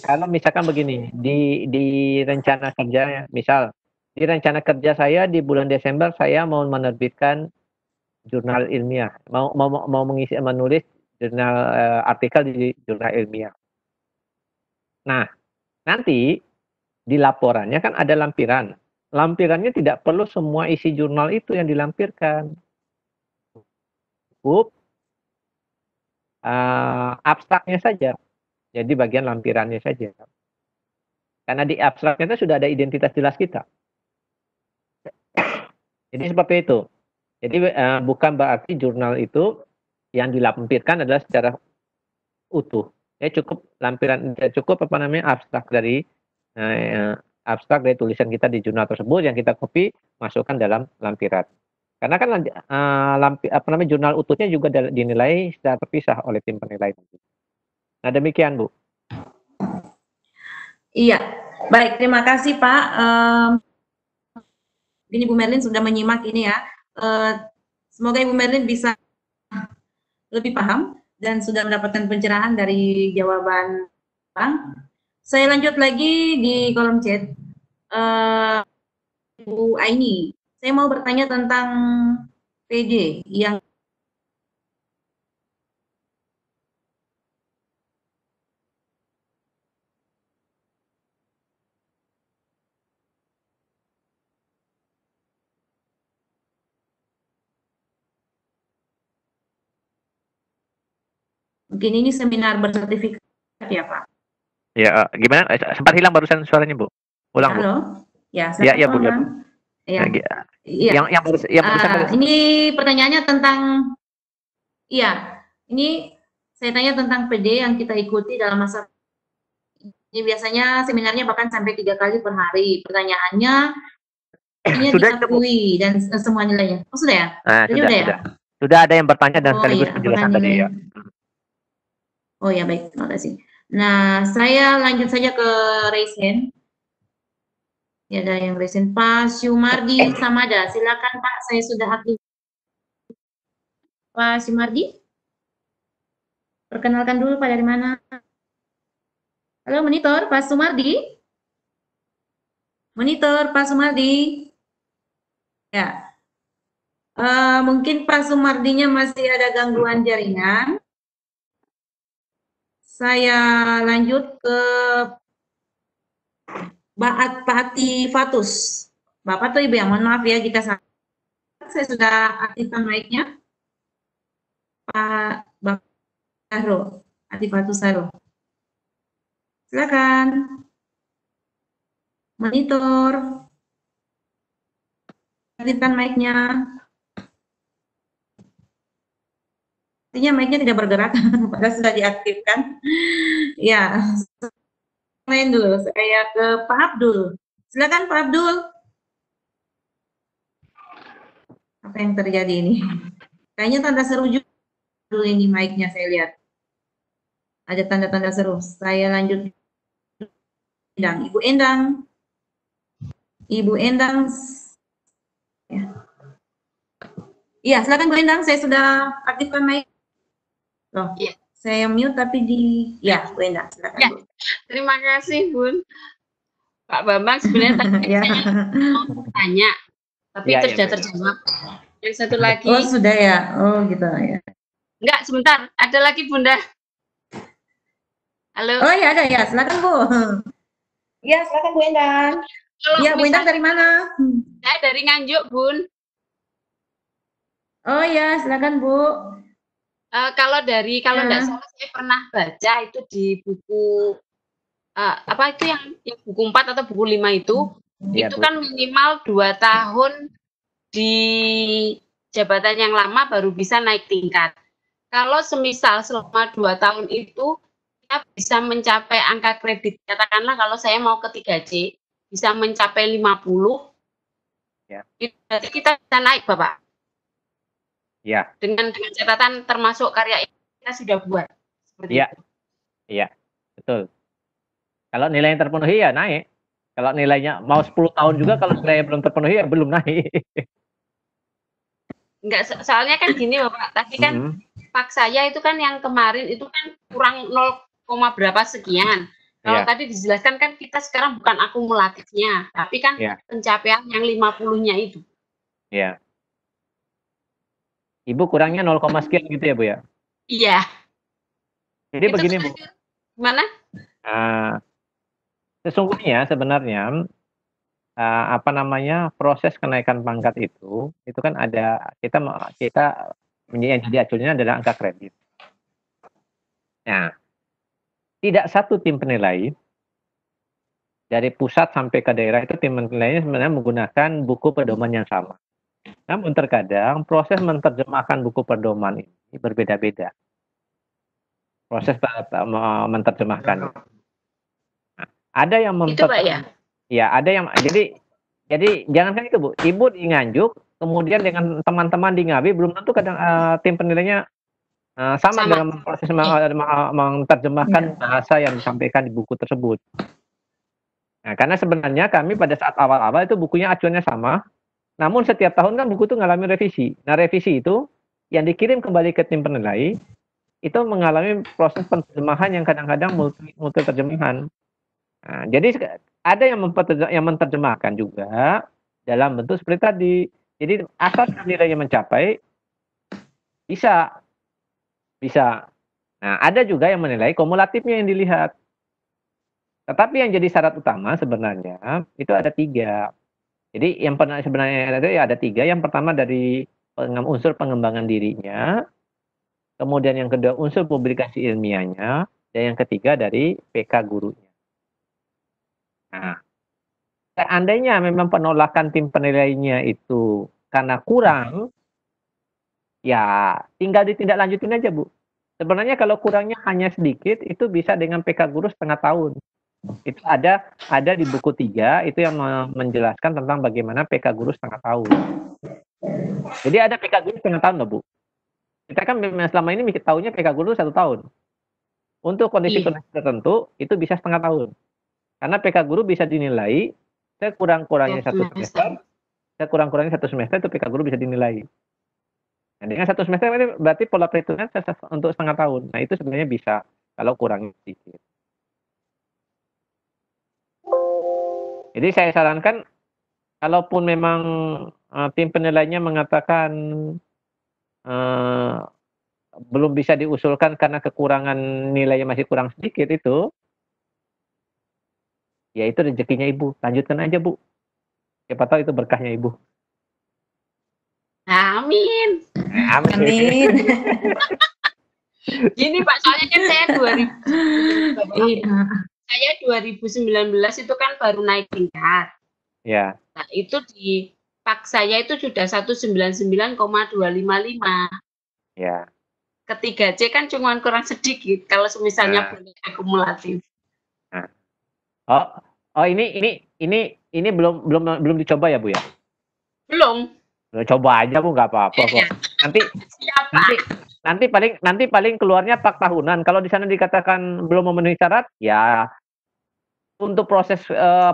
kalau misalkan begini, di rencana kerja, misal di rencana kerja saya di bulan Desember saya mau menerbitkan jurnal ilmiah, mau menulis jurnal artikel di jurnal ilmiah. Nah, nanti di laporannya kan ada lampiran. Lampirannya tidak perlu semua isi jurnal itu yang dilampirkan. Cukup abstraknya saja. Jadi bagian lampirannya saja. Karena di abstraknya itu sudah ada identitas jelas kita. Jadi seperti itu. Jadi bukan berarti jurnal itu yang dilampirkan adalah secara utuh. Ya cukup lampiran, cukup abstrak dari tulisan kita di jurnal tersebut yang kita copy masukkan dalam lampiran. Karena kan jurnal utuhnya juga dinilai secara terpisah oleh tim penilai. Nah demikian Bu. Iya, baik, terima kasih Pak. Ini Bu Merlin sudah menyimak ini ya. Semoga Ibu Merlin bisa lebih paham dan sudah mendapatkan pencerahan dari jawaban Bang. Saya lanjut lagi di kolom chat. Bu Aini, saya mau bertanya tentang PD yang mungkin ini seminar bersertifikat ya Pak? Ya, gimana? Sempat hilang barusan suaranya Bu. Ulang Bu. Halo, ya. Ya Bu. Ya. Yang barusan ini pertanyaannya tentang, ini saya tanya tentang PD yang kita ikuti dalam masa ini, biasanya seminarnya bahkan sampai 3 kali per hari. Pertanyaannya ini diakui dan semua nilainya. Oh sudah ya? Sudah ada yang bertanya dan sekaligus penjelasan tadi ya. Oh ya, baik, terima kasih. Nah, saya lanjut saja ke raise hand. Ya, ada yang raise hand. Pak Syumardi Samada, silakan Pak, saya sudah aktif. Pak Syumardi, perkenalkan dulu Pak, dari mana? Halo, monitor, Pak Sumardi. Monitor, Pak Sumardi. Ya. Mungkin Pak Sumardinya masih ada gangguan jaringan. Saya lanjut ke Pak Ati Fatus. Bapak atau Ibu ya, mohon maaf ya jika saya sudah aktifkan mic-nya. Pak Sahro, Ati Fatus Sahro. Silakan. Monitor. Aktifkan mic-nya. Artinya mic-nya tidak bergerak, padahal sudah diaktifkan. Ya, main dulu. Saya ke Pak Abdul. Silakan Pak Abdul. Apa yang terjadi ini? Kayaknya tanda seru juga dulu ini mic-nya saya lihat. Ada tanda-tanda seru. Saya lanjut. Ibu Endang. Ibu Endang. Iya, silakan Bu Endang. Saya sudah aktifkan mic. Loh, ya. Saya mute tapi Bu Endang, silakan. Ya, terima kasih Bun. Pak Bambang sebenarnya tadi Ya. saya mau tanya, tapi Iya, iya, sudah Bu. terjawab. Yang satu lagi, Oh, sudah ya. Oh, gitu ya. enggak sebentar, ada lagi Bunda. Halo, Oh, ya ada ya. Silakan, Bu. Iya, silakan Bu Endang. kalau Iya, Bu Endang misalnya dari mana? saya dari Nganjuk, Bun. Oh ya, silakan Bu. Kalau Ya. enggak salah saya pernah baca itu di buku apa itu yang buku 4 atau buku 5 Iya, itu Bu. kan minimal 2 tahun di jabatan yang lama baru bisa naik tingkat. Kalau semisal selama 2 tahun itu kita bisa mencapai angka kredit, katakanlah kalau saya mau ke 3C bisa mencapai 50, Ya. berarti kita bisa naik, Bapak. Iya, Dengan catatan termasuk karya yang kita sudah buat. Seperti iya, itu. iya, betul. Kalau nilainya terpenuhi ya naik. Kalau nilainya mau 10 tahun juga kalau nilainya belum terpenuhi ya belum naik. Enggak, soalnya kan gini Bapak, tadi kan pak saya itu kan yang kemarin itu kan kurang 0, berapa sekian. Kalau Iya. tadi dijelaskan kan kita sekarang bukan akumulatifnya, tapi kan Iya. pencapaian yang 50-nya itu. Iya. Ibu kurangnya 0, sekian gitu ya, Bu ya? Iya. Jadi Itu begini, Bu. Gimana? Sesungguhnya sebenarnya apa namanya, proses kenaikan pangkat itu kan ada kita yang jadi acuannya adalah angka kredit. Nah, tidak satu tim penilai dari pusat sampai ke daerah itu tim penilainya sebenarnya menggunakan buku pedoman yang sama. Namun terkadang proses menerjemahkan buku pedoman ini berbeda-beda. Proses menerjemahkan. Nah, ada yang Itu Pak ya? Ya, ada yang jadi jangankan itu Bu, Ibu di Nganjuk, kemudian dengan teman-teman di Ngawi belum tentu kadang tim penilainya sama dalam proses menerjemahkan bahasa yang disampaikan di buku tersebut. Nah, karena sebenarnya kami pada saat awal-awal itu bukunya acuannya sama, namun setiap tahun kan buku itu mengalami revisi. Nah, revisi itu yang dikirim kembali ke tim penilai itu mengalami proses penerjemahan yang kadang-kadang multi terjemahan. Nah, jadi ada yang menerjemahkan juga dalam bentuk seperti tadi. Jadi asal nilainya mencapai bisa. Nah, ada juga yang menilai kumulatifnya yang dilihat. Tetapi yang jadi syarat utama sebenarnya itu ada 3. Jadi yang sebenarnya ada 3. Yang pertama dari unsur pengembangan dirinya, kemudian yang kedua unsur publikasi ilmiahnya, dan yang ketiga dari PK gurunya. Nah, seandainya memang penolakan tim penilainya itu karena kurang, ya tinggal ditindaklanjutin aja, Bu. Sebenarnya kalau kurangnya hanya sedikit, itu bisa dengan PK guru setengah tahun. Itu ada di buku 3, itu yang menjelaskan tentang bagaimana PK guru setengah tahun. Jadi ada PK guru setengah tahun loh, Bu. Kita kan selama ini tahunya PK guru 1 tahun. Untuk kondisi-kondisi tertentu, itu bisa setengah tahun. Karena PK guru bisa dinilai sekurang-kurangnya 1 semester, itu PK guru bisa dinilai. Nah, dengan 1 semester berarti pola perhitungan untuk setengah tahun. Nah, itu sebenarnya bisa kalau kurangnya sedikit. Jadi saya sarankan, kalaupun memang tim penilainya mengatakan belum bisa diusulkan karena kekurangan nilainya masih kurang sedikit itu, ya itu rezekinya Ibu. Lanjutkan aja, Bu. Siapa tahu itu berkahnya Ibu. Amin. Amin. Gini Pak, soalnya kan saya 2019 itu kan baru naik tingkat. Ya. Nah, itu di pak saya itu sudah 199,255. Ya. Ketiga C kan cuma kurang sedikit kalau misalnya boleh akumulatif. Nah. Oh ini belum dicoba ya, Bu ya? Belum. Coba aja, Bu, nggak apa-apa kok. Nanti paling keluarnya pak tahunan. Kalau di sana dikatakan belum memenuhi syarat, ya untuk proses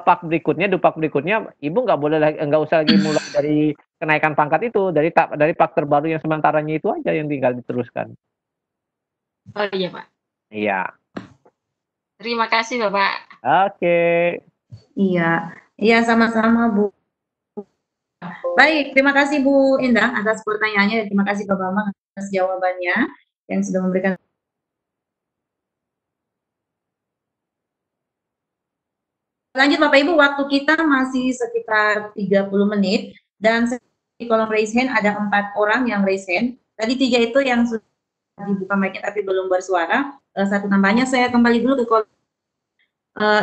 pak berikutnya, dupak berikutnya, Ibu nggak usah lagi mulai dari kenaikan pangkat itu, dari pak terbaru yang sementaranya itu aja yang tinggal diteruskan. Oh iya Pak. Iya. Terima kasih Bapak. Oke. Iya, iya sama-sama Bu. Baik, terima kasih Bu Indah atas pertanyaannya dan terima kasih Pak Bambang atas jawabannya yang sudah memberikan. Lanjut Bapak Ibu, waktu kita masih sekitar 30 menit dan di kolom raise hand ada 4 orang yang raise hand. Tadi 3 itu yang sudah dibuka mic-nya tapi belum bersuara. Satu tambahnya saya kembali dulu ke kolom.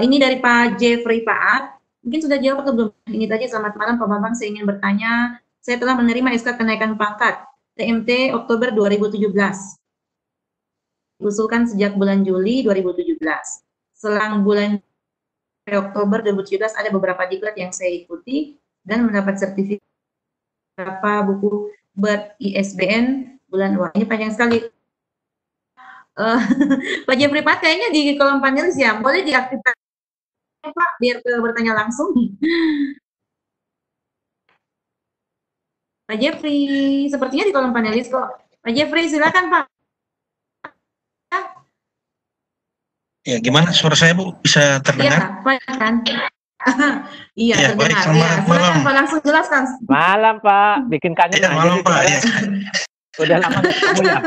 Ini dari Pak Jeffrey Paat. Mungkin sudah jawab atau belum? Ini tadi, selamat malam Pak Bambang, saya ingin bertanya, saya telah menerima SK kenaikan pangkat TMT Oktober 2017. Diusulkan sejak bulan Juli 2017. Selang bulan Oktober 2017 ada beberapa diklat yang saya ikuti dan mendapat sertifikat beberapa buku ber-ISBN bulan, wah ini panjang sekali. Pak Jeffrey Pat kayaknya di kolom panelis ya, boleh diaktifkan Pak biar bertanya langsung. Pak Jeffrey, sepertinya di kolom panelis kok. Pak Jeffrey silakan Pak. Ya, gimana suara saya Bu? Bisa terdengar? Iya, Pak kan. Iya, ya, terdengar. Baik, selamat malam. Pak langsung jelaskan. Malam Pak, bikin kangen ya, malam Pak. Ya. Udah lama ketemu ya.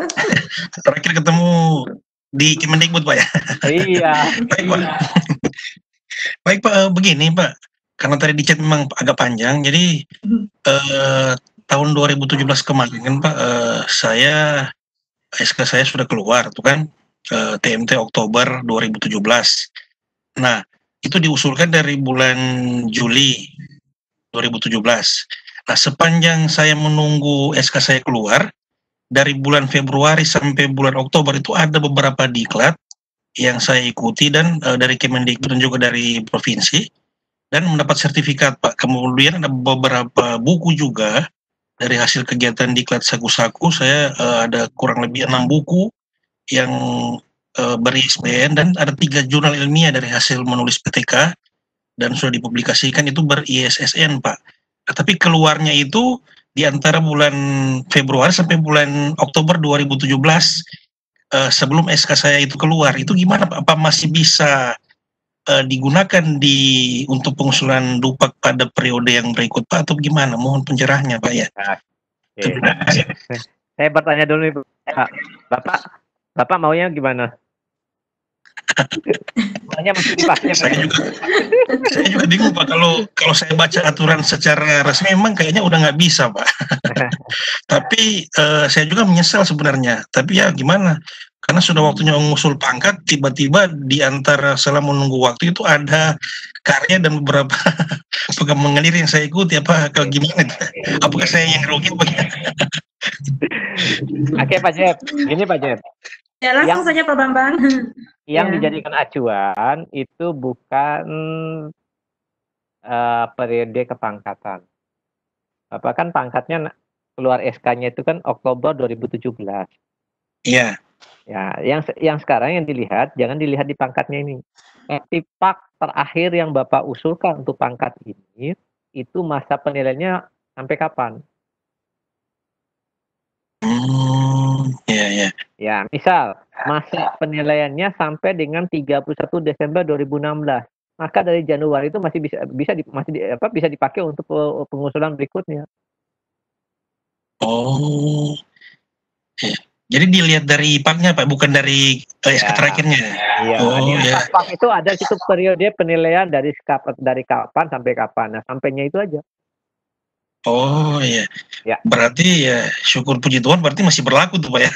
Terakhir ketemu di Kemendikbud Pak ya. Iya. Baik Pak. Baik Pak, begini Pak. Karena tadi di chat memang agak panjang, jadi tahun 2017 kemarin kan Pak, SK saya sudah keluar tuh kan. TMT Oktober 2017. Nah, itu diusulkan dari bulan Juli 2017. Nah, sepanjang saya menunggu SK saya keluar, dari bulan Februari sampai bulan Oktober itu ada beberapa diklat yang saya ikuti dan dari Kemendikbud dan juga dari provinsi dan mendapat sertifikat Pak. Kemudian ada beberapa buku juga dari hasil kegiatan diklat saku-saku. Saya ada kurang lebih 6 buku yang ber-ISBN dan ada 3 jurnal ilmiah dari hasil menulis PTK dan sudah dipublikasikan itu ber-ISSN Pak. Nah, tapi keluarnya itu di antara bulan Februari sampai bulan Oktober 2017 sebelum SK saya itu keluar. Itu gimana Pak? Apa masih bisa digunakan untuk pengusulan Dupak pada periode yang berikut Pak atau gimana? Mohon pencerahannya Pak ya. Saya bertanya dulu nih Pak. Bapak maunya gimana? Makanya mesti dipakai. Saya juga bingung Pak, kalau saya baca aturan secara resmi memang kayaknya udah nggak bisa Pak. Tapi saya juga menyesal sebenarnya. Tapi ya gimana? Karena sudah waktunya mengusul pangkat, tiba-tiba di antara selama menunggu waktu itu ada karya dan beberapa program mengalir yang saya ikuti. Apa kalau gimana? Apakah saya yang rugi? Oke Pak Jeb, gini Pak Jeb. Ya langsung saja Pak Bambang. Yang dijadikan acuan itu bukan periode kepangkatan. Bapak kan pangkatnya keluar SK-nya itu kan Oktober 2017. Iya. Ya, yang sekarang yang dilihat jangan dilihat di pangkatnya ini. Tipak terakhir yang Bapak usulkan untuk pangkat ini itu masa penilaiannya sampai kapan? Iya. Ya, misal masa penilaiannya sampai dengan 31 Desember 2016. Maka dari Januari itu masih bisa dipakai untuk pengusulan berikutnya. Oh. Ya. Jadi dilihat dari IPAK-nya Pak, bukan dari SK terakhirnya. Iya. Oh, ya. IPAK itu ada situ periode penilaian dari kapan sampai kapan. Nah, sampainya itu aja. Oh iya. Ya. Berarti ya syukur puji Tuhan berarti masih berlaku tuh Pak ya.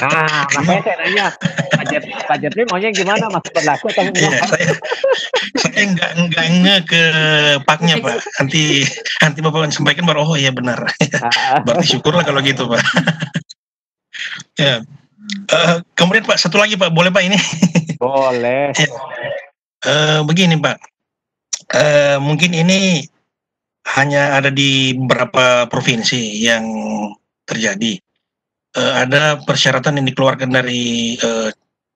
Nah, makanya saya nanya Pak Jepri maunya gimana, masih berlaku atau enggak? Iya, saya enggak ke paknya Pak. Nanti Bapak sampaikan baru oh iya benar. Berarti syukurlah kalau gitu Pak. Ya. Kemudian Pak satu lagi Pak, boleh Pak ini? Boleh. Ya. Begini Pak. Mungkin ini hanya ada di beberapa provinsi yang terjadi. Ada persyaratan yang dikeluarkan dari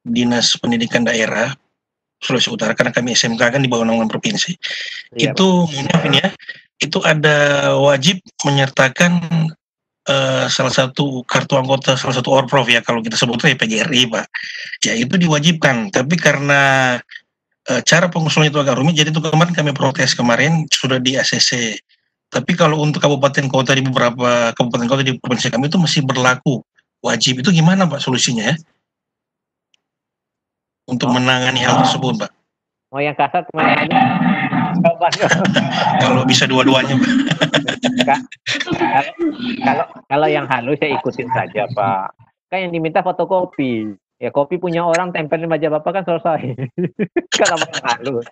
Dinas Pendidikan Daerah Sulawesi Utara, karena kami SMK kan di bawah naungan provinsi. Iya, itu mungkin ya, itu ada wajib menyertakan salah satu kartu anggota, salah satu Orprov ya, kalau kita sebutnya PGRI Pak. Ya itu diwajibkan, tapi karena cara pengusulan itu agak rumit, jadi itu kemarin kami protes kemarin sudah di ACC. Tapi kalau untuk kabupaten kota di beberapa kabupaten kota di provinsi kami itu masih berlaku wajib. Itu gimana Pak solusinya ya? Untuk menangani hal tersebut Pak. Mau yang kasar kemana aja? Jawabannya. Kalau bisa dua-duanya Pak. Kalau yang halus saya ikutin saja Pak. Kan yang diminta fotokopi. Ya kopi punya orang tempelin wajah Bapak kan selesai. Kalau mau yang halus.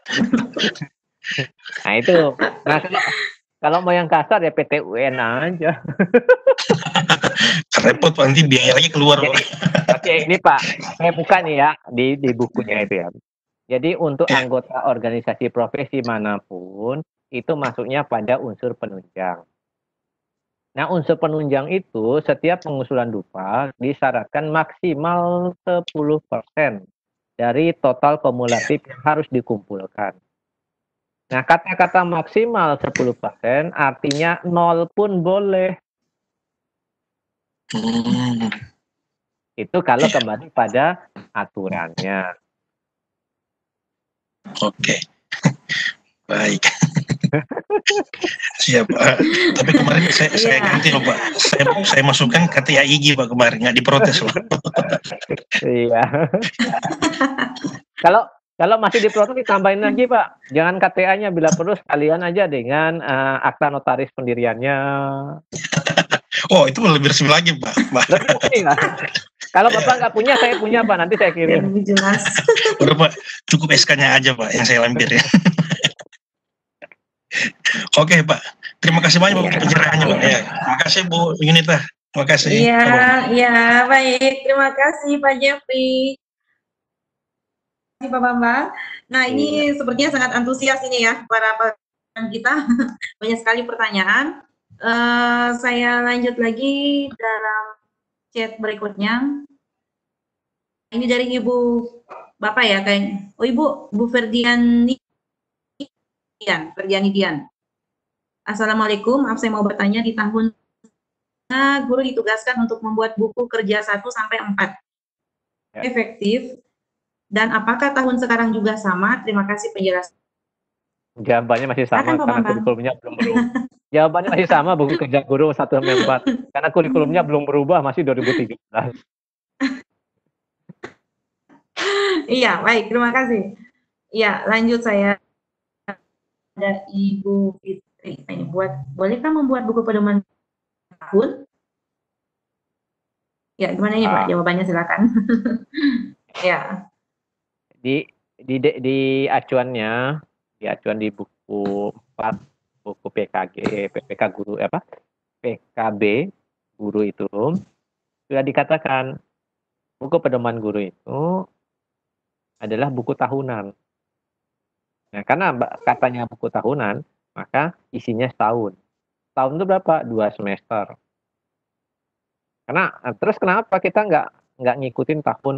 Nah itu. Nah kalau mau yang kasar ya PT UN aja. Repot Pak, nanti biaya lagi keluar. Oke, ini Pak, saya buka nih ya di bukunya itu ya. Jadi untuk anggota organisasi profesi manapun itu masuknya pada unsur penunjang. Nah, unsur penunjang itu setiap pengusulan dupa disyaratkan maksimal 10% dari total kumulatif yang harus dikumpulkan. Nah, kata-kata maksimal 10% artinya 0 pun boleh. Itu kalau kembali pada aturannya. Oke. Baik. Siap Pak. Tapi kemarin saya ganti loh Pak. Saya masukkan KTA IGI Pak kemarin, nggak diprotes loh. Iya. Kalau masih diprotes ditambahin lagi Pak. Jangan KTA-nya, bila perlu sekalian aja dengan akta notaris pendiriannya. Oh itu lebih resmi lagi Pak. Kalau Bapak nggak punya, saya punya Pak. Nanti saya kirim. Lebih jelas. Udah Pak, cukup SK-nya aja Pak yang saya lampir ya. Oke Pak, terima kasih banyak Pak untuk pencerahannya Pak. Ya, terima kasih Bu Yunita. Terima kasih. Iya, baik. Terima kasih Pak Jeffrey. Terima kasih Pak Bambang. Nah ini sepertinya sangat antusias ini ya para penonton kita. Banyak sekali pertanyaan. Saya lanjut lagi dalam chat berikutnya. Ini dari Ibu Bapak ya kayaknya. Oh Ibu Ferdiani Dian. Assalamualaikum, maaf saya mau bertanya, di tahun guru ditugaskan untuk membuat buku kerja 1 sampai 4. Efektif dan apakah tahun sekarang juga sama? Terima kasih penjelasan. Jawabannya masih sama karena kurikulumnya belum berubah. Jawabannya masih sama, buku kerja guru 1 sampai 4. Karena kurikulumnya belum berubah, masih 2013. Iya, baik, terima kasih. Iya, lanjut saya. Ada Ibu Fitri. Ini bolehkah membuat buku pedoman tahun? Ya, gimana ini Pak? Jawabannya silakan. Ya. Di acuannya, di acuan di buku 4, buku PPK guru PKB guru itu sudah dikatakan buku pedoman guru itu adalah buku tahunan. Nah, karena katanya buku tahunan, maka isinya setahun. Tahun itu berapa? 2 semester. Karena terus kenapa kita nggak ngikutin tahun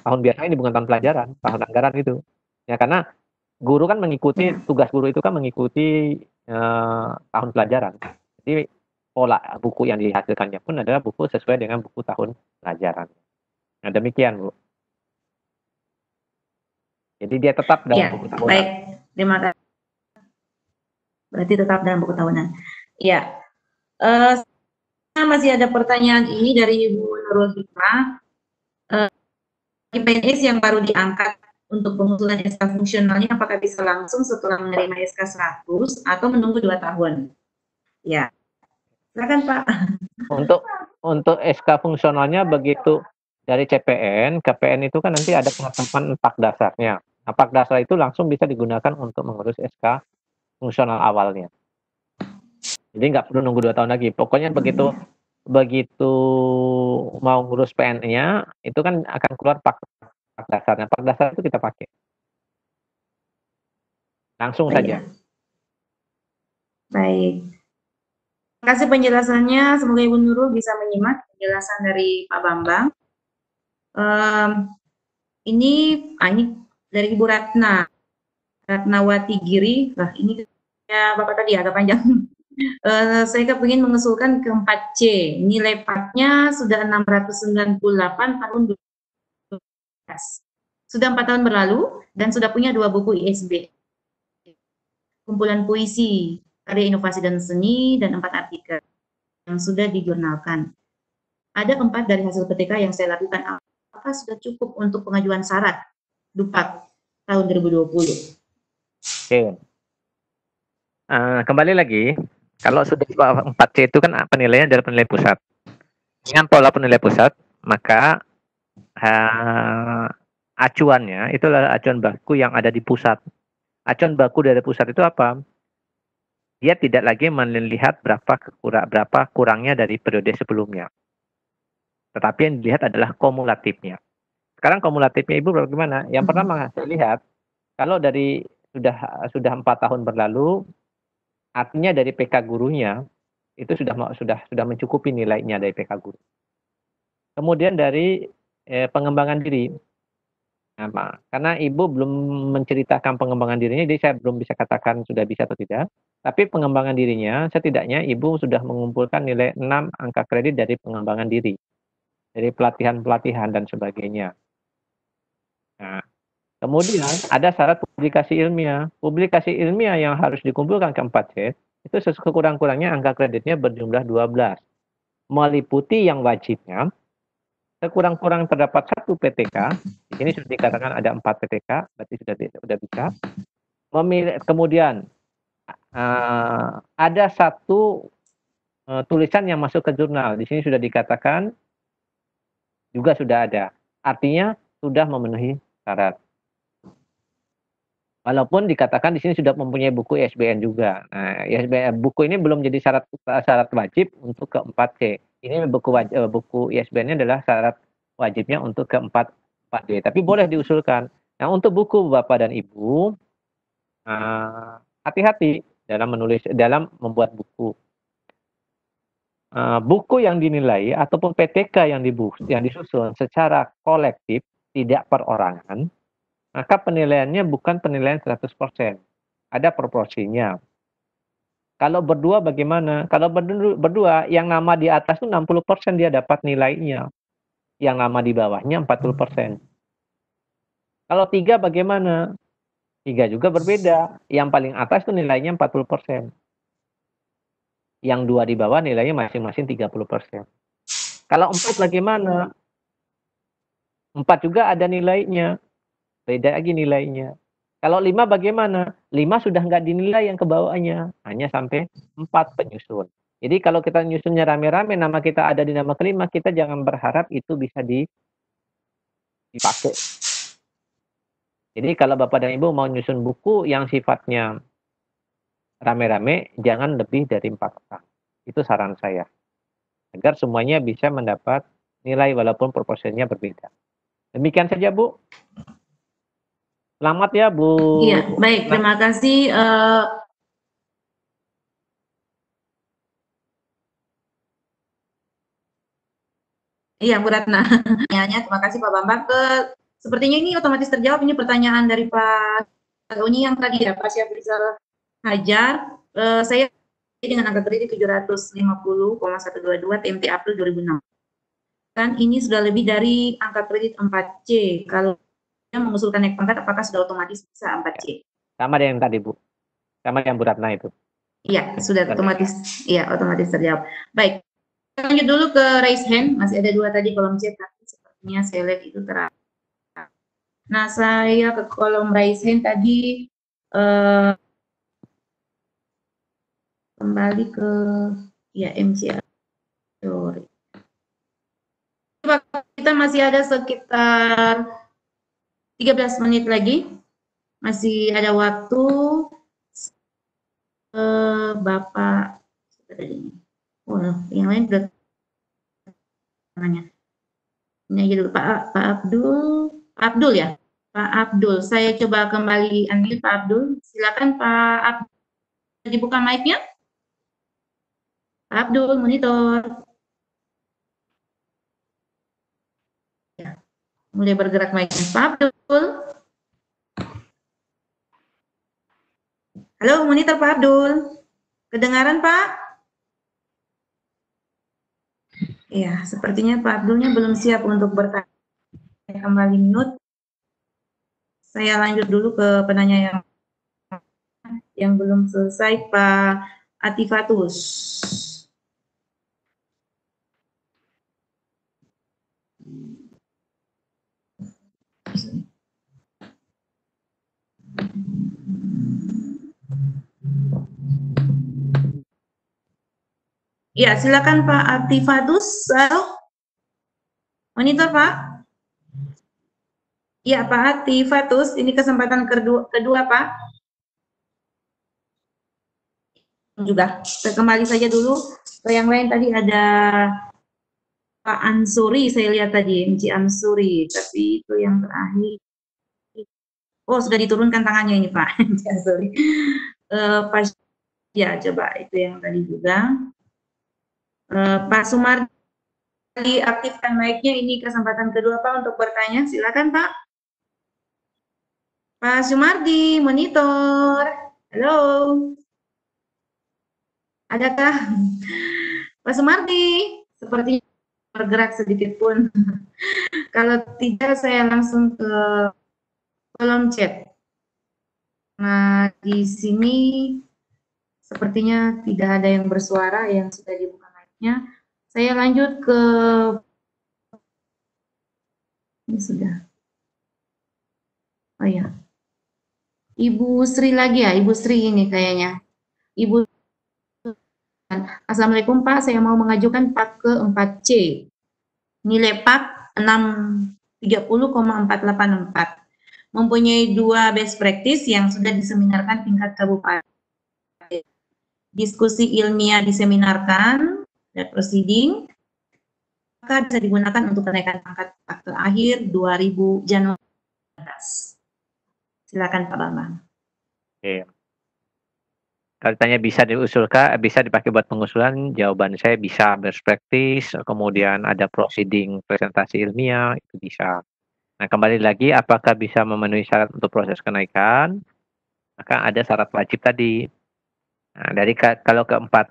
biasanya ini bukan tahun pelajaran, tahun anggaran itu. Ya karena guru kan mengikuti, tugas guru itu kan mengikuti tahun pelajaran. Jadi pola buku yang dihasilkannya pun adalah buku sesuai dengan buku tahun pelajaran. Nah, demikian Bu. Jadi dia tetap dalam buku tahunan. Baik, terima kasih. Berarti tetap dalam buku tahunan. Ya, masih ada pertanyaan ini dari Ibu Nurul Hikmah. PNS yang baru diangkat untuk pengusulan SK fungsionalnya apakah bisa langsung setelah menerima SK 100 atau menunggu 2 tahun? Ya, silakan Pak. Untuk SK fungsionalnya begitu dari CPN ke PN itu kan nanti ada penetapan pak dasarnya. Nah, pak dasar itu langsung bisa digunakan untuk mengurus SK fungsional awalnya. Jadi nggak perlu nunggu 2 tahun lagi. Pokoknya begitu mau ngurus PN-nya itu kan akan keluar pak dasarnya. Pak dasar itu kita pakai. Langsung saja. Baik. Terima kasih penjelasannya. Semoga Ibu Nurul bisa menyimak penjelasan dari Pak Bambang. Ini dari Ibu Ratnawati Giri. Ini ya Bapak tadi agak panjang. Saya ingin mengusulkan ke 4C. Nilai PAT-nya sudah 698 tahun 2012. Sudah 4 tahun berlalu dan sudah punya 2 buku ISB. Kumpulan puisi, karya inovasi dan seni, dan 4 artikel yang sudah dijurnalkan. Ada 4 dari hasil PTK yang saya lakukan. Apakah sudah cukup untuk pengajuan syarat DUPAK tahun 2020? Oke. Kembali lagi, kalau sudah 4C itu kan penilaian dari penilai pusat. Dengan pola penilai pusat, maka acuannya itu adalah acuan baku yang ada di pusat. Acuan baku dari pusat itu apa? Dia tidak lagi melihat berapa kurangnya dari periode sebelumnya. Tetapi yang dilihat adalah kumulatifnya. Sekarang kumulatifnya Ibu bagaimana? Yang pertama saya lihat, kalau dari sudah 4 tahun berlalu, artinya dari PK gurunya itu sudah mencukupi nilainya dari PK guru. Kemudian dari pengembangan diri. Nah, karena Ibu belum menceritakan pengembangan dirinya, jadi saya belum bisa katakan sudah bisa atau tidak. Tapi pengembangan dirinya, setidaknya Ibu sudah mengumpulkan nilai 6 angka kredit dari pengembangan diri. Dari pelatihan-pelatihan dan sebagainya. Nah, kemudian ada syarat publikasi ilmiah. Publikasi ilmiah yang harus dikumpulkan ke 4C, itu sekurang-kurangnya angka kreditnya berjumlah 12. Meliputi yang wajibnya, sekurang-kurang terdapat 1 PTK, di sini sudah dikatakan ada 4 PTK, berarti sudah bisa. Kemudian ada 1 tulisan yang masuk ke jurnal, di sini sudah dikatakan juga sudah ada. Artinya sudah memenuhi syarat. Walaupun dikatakan di sini sudah mempunyai buku ISBN juga. Nah, ISBN buku ini belum jadi syarat wajib untuk ke 4C. Ini buku ISBN-nya adalah syarat wajibnya untuk ke 4D. Tapi boleh diusulkan. Nah, untuk buku Bapak dan Ibu, hati-hati dalam membuat buku. Buku yang dinilai ataupun PTK yang disusun secara kolektif, tidak perorangan, maka penilaiannya bukan penilaian 100%. Ada proporsinya. Kalau berdua bagaimana? Kalau berdua, yang nama di atas itu 60% dia dapat nilainya. Yang nama di bawahnya 40%. Kalau 3 bagaimana? 3 juga berbeda. Yang paling atas itu nilainya 40%. Yang 2 di bawah nilainya masing-masing 30%. Kalau 4 bagaimana? 4 juga ada nilainya. Beda lagi nilainya. Kalau 5 bagaimana? 5 sudah nggak dinilai yang ke bawahnya. Hanya sampai 4 penyusun. Jadi kalau kita nyusunnya rame-rame, nama kita ada di nama kelima, kita jangan berharap itu bisa dipakai. Jadi kalau Bapak dan Ibu mau nyusun buku yang sifatnya rame-rame, jangan lebih dari 4 orang. Itu saran saya. Agar semuanya bisa mendapat nilai walaupun proporsinya berbeda. Demikian saja, Bu. Selamat ya, Bu. Iya, baik. Terima kasih. Iya, Bu Ratna. Terima kasih Pak Bambang. Sepertinya ini otomatis terjawab. Ini pertanyaan dari Pak Uni yang tadi ya, Pak Syafrizal Hajar. Saya dengan angka kredit 750,122 TMT April 2006. Kan ini sudah lebih dari angka kredit 4C. Kalau yang mengusulkan naik pangkat, apakah sudah otomatis bisa 4C? Sama dengan yang tadi, Bu. Sama yang Bu Ratna itu. Iya, sudah otomatis. Iya, otomatis terjawab. Baik. Lanjut dulu ke raise hand. Masih ada 2 tadi kolom chat, tapi sepertinya saya lihat itu terakhir. Nah, saya ke kolom raise hand tadi kembali ke MCA. Sorry. Kita masih ada sekitar 13 menit lagi. Masih ada waktu. Bapak yang lain sudah namanya. Ini aja dulu Pak Abdul ya. Pak Abdul, saya coba kembali unmute Pak Abdul. Silakan Pak Abdul, dibuka mic-nya. Pak Abdul, monitor. Ya, mulai bergerak mic-nya. Pak Abdul. Halo, monitor Pak Abdul. Kedengaran, Pak? Ya, sepertinya Pak Abdulnya belum siap untuk bertanya kembali mute. Saya lanjut dulu ke penanya yang belum selesai, Pak Atifatus. Ya, silakan Pak Atifatus. Monitor, Pak. Ya, Pak Atifatus, ini kesempatan kedua, Pak. Juga, kembali saja dulu ke yang lain. Tadi ada Pak Ansuri, saya lihat tadi, Encik Ansuri, tapi itu yang terakhir. Oh, sudah diturunkan tangannya ini, Pak. Encik Ansuri. Pak, ya, coba itu yang tadi juga. Pak Sumardi, aktifkan mic-nya, ini kesempatan kedua, Pak, untuk bertanya. Silakan, Pak. Pak Sumardi, monitor. Halo. Adakah Pak Sumardi? Seperti bergerak sedikit pun. Kalau tidak, saya langsung ke kolom chat. Nah, di sini sepertinya tidak ada yang bersuara yang sudah dibuka mic-nya. Saya lanjut ke ini sudah. Oh ya. Ibu Sri lagi ya, Ibu Sri ini kayaknya. Ibu, Assalamualaikum Pak, saya mau mengajukan PAK ke 4C. Nilai PAK 630,484. Mempunyai 2 best practice yang sudah diseminarkan tingkat kabupaten. Diskusi ilmiah diseminarkan dan proceeding, maka bisa digunakan untuk kenaikan pangkat akte akhir 2000 Januari. Silakan Pak Bambang. Oke. Kalau ditanya bisa diusulkan, bisa dipakai buat pengusulan, jawaban saya bisa best practice, kemudian ada proceeding presentasi ilmiah, itu bisa. Nah, kembali lagi, apakah bisa memenuhi syarat untuk proses kenaikan? Maka ada syarat wajib tadi. Nah, dari kalau keempat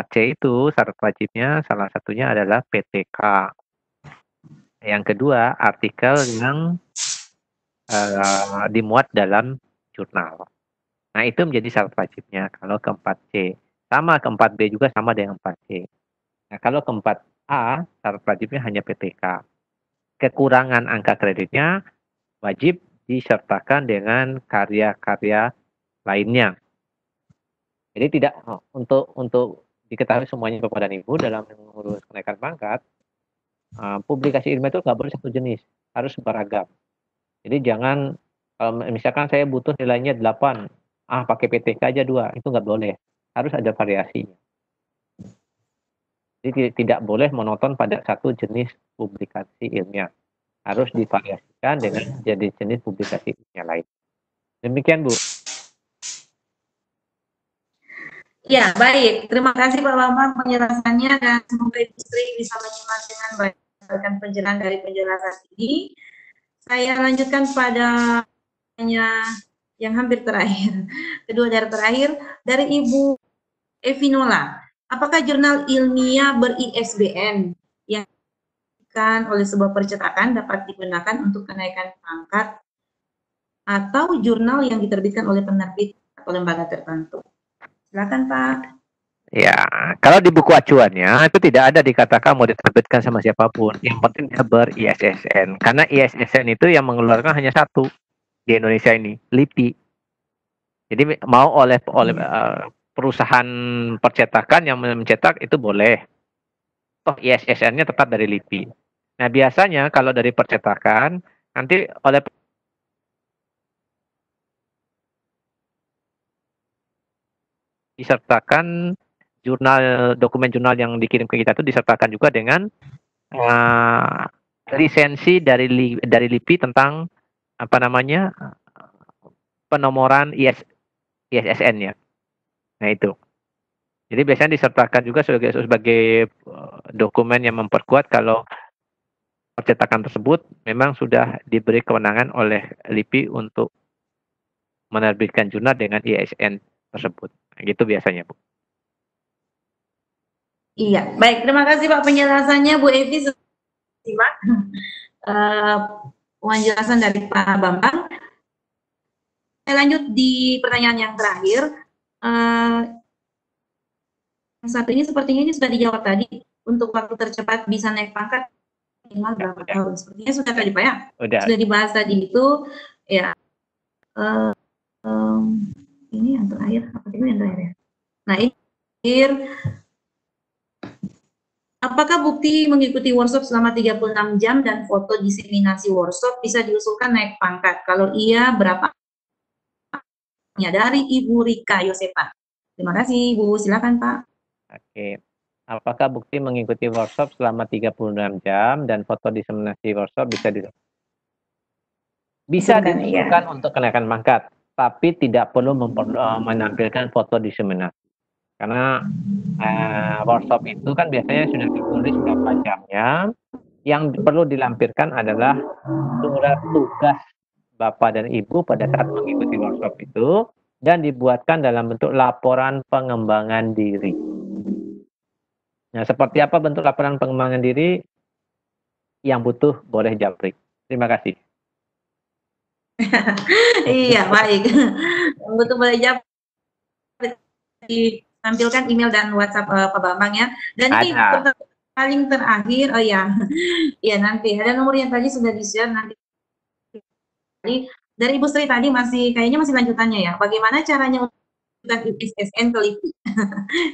C itu syarat wajibnya salah satunya adalah PTK. Yang kedua, artikel yang dimuat dalam jurnal. Nah, itu menjadi syarat wajibnya kalau keempat C. Sama keempat B juga sama dengan 4C. Nah, kalau keempat A, syarat wajibnya hanya PTK. Kekurangan angka kreditnya wajib disertakan dengan karya-karya lainnya. Jadi tidak untuk diketahui semuanya Bapak dan Ibu dalam mengurus kenaikan pangkat, publikasi ilmiah itu nggak boleh satu jenis, harus beragam. Jadi jangan misalkan saya butuh nilainya 8, pakai PTK aja 2, itu nggak boleh, harus ada variasinya. Jadi tidak boleh monoton pada satu jenis publikasi ilmiah. Harus divariasikan dengan jenis publikasi ilmiah lain. Demikian, Bu. Ya, baik. Terima kasih Pak Bambang penjelasannya dan semoga Ibu Sri bisa menyimak dengan baik penjelasan dari penjelasan ini. Saya lanjutkan pada yang hampir terakhir. Kedua dari terakhir dari Ibu Evinola. Apakah jurnal ilmiah ber-ISBN yang diberikan oleh sebuah percetakan dapat digunakan untuk kenaikan pangkat atau jurnal yang diterbitkan oleh penerbit atau lembaga tertentu? Silakan Pak. Ya, kalau di buku acuannya itu tidak ada dikatakan mau diterbitkan sama siapapun. Yang penting dia ber-ISSN. Karena ISSN itu yang mengeluarkan hanya satu di Indonesia ini, LIPI. Jadi mau oleh perusahaan percetakan yang mencetak itu boleh. Toh ISSN-nya tetap dari LIPI. Nah, biasanya kalau dari percetakan nanti oleh disertakan dokumen jurnal yang dikirim ke kita itu disertakan juga dengan lisensi dari LIPI tentang penomoran ISSN-nya. Nah, itu. Jadi biasanya disertakan juga sebagai dokumen yang memperkuat kalau percetakan tersebut memang sudah diberi kewenangan oleh LIPI untuk menerbitkan jurnal dengan ISSN tersebut. Nah, gitu biasanya, Bu. Iya, baik. Terima kasih Pak penjelasannya, Bu Evi. Simak penjelasan dari Pak Bambang. Saya lanjut di pertanyaan yang terakhir. Yang satu ini sepertinya ini sudah dijawab tadi. Untuk waktu tercepat bisa naik pangkat minimal berapa tahun? Sepertinya sudah tadi Pak ya. Sudah dibahas tadi itu. Ya. Ini yang terakhir. Apa itu yang terakhir ya? Nah ini terakhir. Apakah bukti mengikuti workshop selama 36 jam dan foto diseminasi workshop bisa diusulkan naik pangkat? Kalau iya, berapa? Dari Ibu Rika Yosefa. Terima kasih, Bu. Silakan, Pak. Oke. Apakah bukti mengikuti workshop selama 36 jam dan foto diseminasi workshop bisa diusulkan untuk kenaikan pangkat, tapi tidak perlu menampilkan foto diseminasi. Karena workshop itu kan biasanya sudah ditulis berapa jamnya. Yang perlu dilampirkan adalah surat tugas Bapak dan Ibu pada saat mengikuti workshop itu dan dibuatkan dalam bentuk laporan pengembangan diri. Nah, seperti apa bentuk laporan pengembangan diri? Yang butuh boleh japri. Terima kasih. Iya, baik. Yang butuh boleh japri. Tampilkan email dan WhatsApp Pak Bambang ya. Dan ini paling terakhir, oh ya, ya nanti ada nomor yang tadi sudah di-share nanti. Dari Ibu Sri tadi kayaknya masih lanjutannya ya. Bagaimana caranya untuk SSN ke LIPI?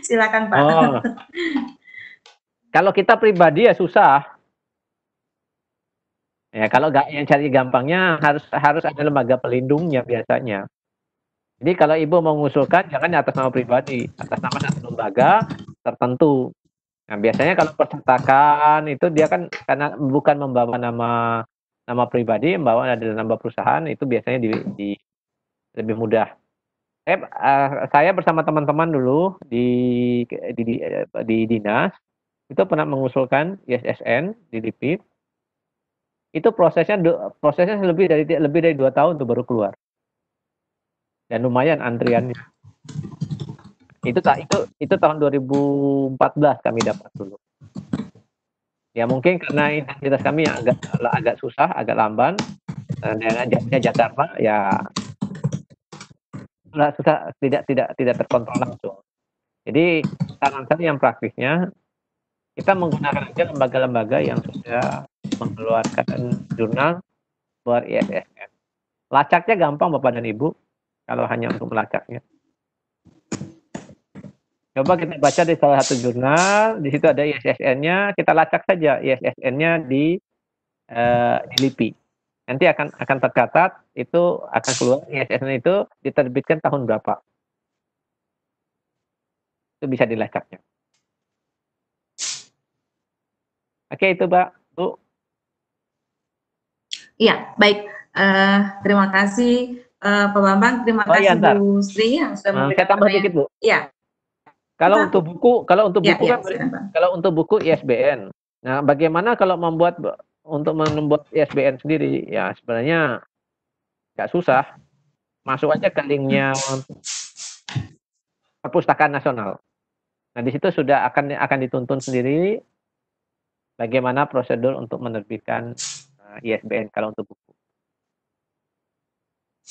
Silakan Pak. Oh. Kalau kita pribadi ya susah. Ya kalau yang cari gampangnya harus ada lembaga pelindungnya biasanya. Jadi kalau Ibu mau mengusulkan jangan atas nama pribadi, atas nama satu lembaga tertentu. Nah, biasanya kalau percetakan itu dia kan karena bukan membawa nama pribadi, membawa ada nama perusahaan, itu biasanya lebih mudah. Saya bersama teman-teman dulu di dinas itu pernah mengusulkan ISSN di LIPI. Itu prosesnya lebih dari 2 tahun tuh baru keluar. Dan lumayan antriannya. Itu tahun 2014 kami dapat dulu. Ya mungkin karena identitas kami yang agak susah, agak lamban, dengan jamnya Jakarta ya susah tidak terkontrol langsung. Jadi saran saya yang praktisnya kita menggunakan aja lembaga-lembaga yang sudah mengeluarkan jurnal buat ISSN. Lacaknya gampang Bapak dan Ibu. Kalau hanya untuk melacaknya. Coba kita baca di salah satu jurnal, di situ ada ISSN-nya, kita lacak saja ISSN-nya di LIPI. Nanti akan tercatat, itu akan keluar ISSN itu diterbitkan tahun berapa. Itu bisa dilacaknya. Oke, itu Pak, Bu. Iya, baik. Terima kasih. Pak Bambang, terima kasih Bu Sri yang sudah memberikan. Saya tambah dikit Bu. Iya. Kalau untuk buku kalau untuk buku ISBN. Nah, bagaimana kalau membuat ISBN sendiri? Ya sebenarnya nggak susah. Masuk aja ke linknya Perpustakaan Nasional. Nah, di situ sudah akan dituntun sendiri bagaimana prosedur untuk menerbitkan ISBN kalau untuk buku.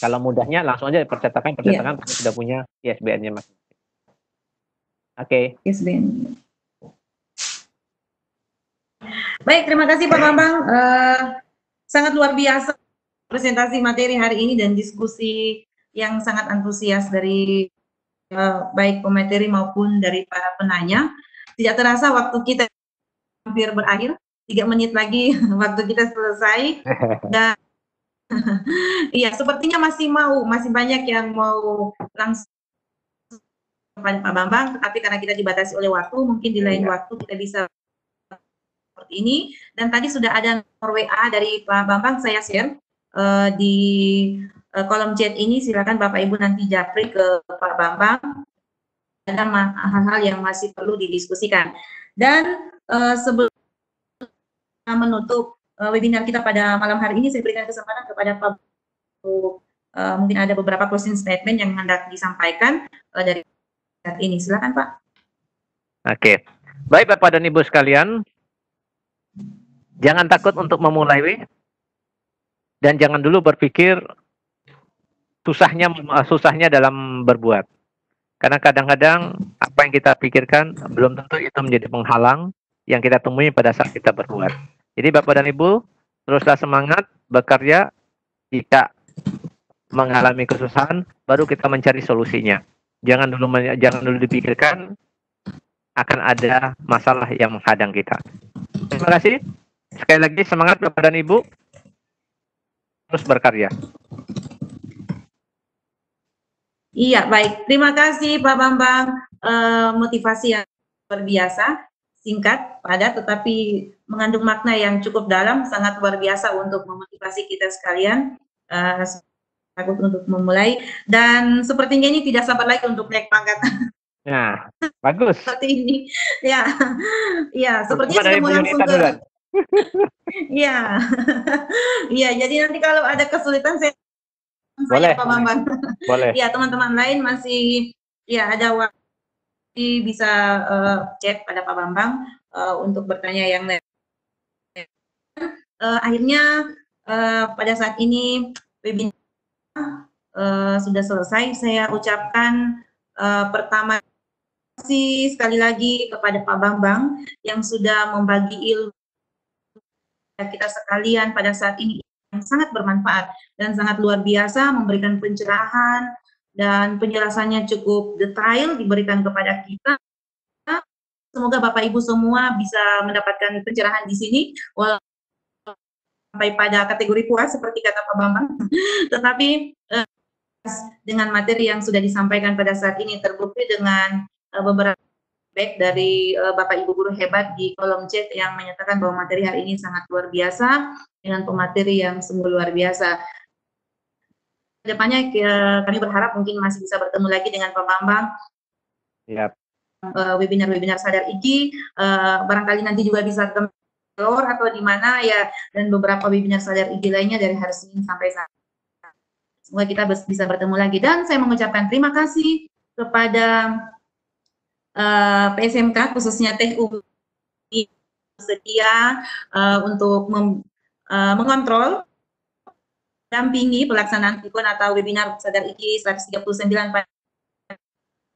Kalau mudahnya langsung aja percetakan sudah punya ISBN-nya masing-masing. Oke. ISBN. Baik, terima kasih Pak Bambang. Sangat luar biasa presentasi materi hari ini dan diskusi yang sangat antusias dari baik pemateri maupun dari para penanya. Tidak terasa waktu kita hampir berakhir. 3 menit lagi waktu kita selesai. Dan iya, sepertinya masih banyak yang mau langsung kepada Pak Bambang, tapi karena kita dibatasi oleh waktu, mungkin di lain waktu kita bisa seperti ini. Dan tadi sudah ada nomor WA dari Pak Bambang, saya share di kolom chat ini. Silakan Bapak Ibu nanti japri ke Pak Bambang. Ada hal-hal yang masih perlu didiskusikan. Dan sebelum menutup webinar kita pada malam hari ini, saya berikan kesempatan kepada Pak mungkin ada beberapa closing statement yang hendak disampaikan dari saat ini. Silakan Pak. Oke. Baik Bapak dan Ibu sekalian, jangan takut untuk memulai dan jangan dulu berpikir susahnya dalam berbuat. Karena kadang-kadang apa yang kita pikirkan belum tentu itu menjadi penghalang yang kita temui pada saat kita berbuat. Jadi Bapak dan Ibu, teruslah semangat bekerja. Jika mengalami kesusahan, baru kita mencari solusinya. Jangan dulu dipikirkan akan ada masalah yang menghadang kita. Terima kasih. Sekali lagi semangat Bapak dan Ibu. Terus berkarya. Iya, baik. Terima kasih Pak Bambang. Motivasi yang luar biasa, singkat, padat, tetapi mengandung makna yang cukup dalam, sangat luar biasa untuk memotivasi kita sekalian. Takut untuk memulai. Dan sepertinya ini tidak sabar lagi untuk naik pangkat. Nah, bagus. Seperti ini. Ya, ya, sepertinya sudah mau langsung ke... Iya. Iya, jadi nanti kalau ada kesulitan saya boleh, Pak Bambang. Boleh. Ya, teman-teman lain masih ya ada waktu bisa chat pada Pak Bambang untuk bertanya yang lain. Akhirnya pada saat ini webinar sudah selesai. Saya ucapkan pertama kasih sekali lagi kepada Pak Bambang yang sudah membagi ilmu kita sekalian pada saat ini yang sangat bermanfaat dan sangat luar biasa, memberikan pencerahan dan penjelasannya cukup detail diberikan kepada kita. Semoga Bapak Ibu semua bisa mendapatkan pencerahan di sini walaupun sampai pada kategori puas seperti kata Pak Bambang, tetapi dengan materi yang sudah disampaikan pada saat ini terbukti dengan beberapa feedback dari Bapak Ibu guru hebat di kolom chat yang menyatakan bahwa materi hari ini sangat luar biasa dengan pemateri yang sungguh luar biasa. Kedepannya kami berharap mungkin masih bisa bertemu lagi dengan Pak Bambang. Yep. Webinar-webinar Sadar IGI, barangkali nanti juga bisa ke Telur atau di mana ya, dan beberapa webinar Sadar IGI lainnya dari hari Senin sampai Sabtu. Semoga kita bisa bertemu lagi dan saya mengucapkan terima kasih kepada PSMK khususnya Teh Umi sedia untuk mengontrol, dampingi pelaksanaan pikun atau webinar Sadar IGI 139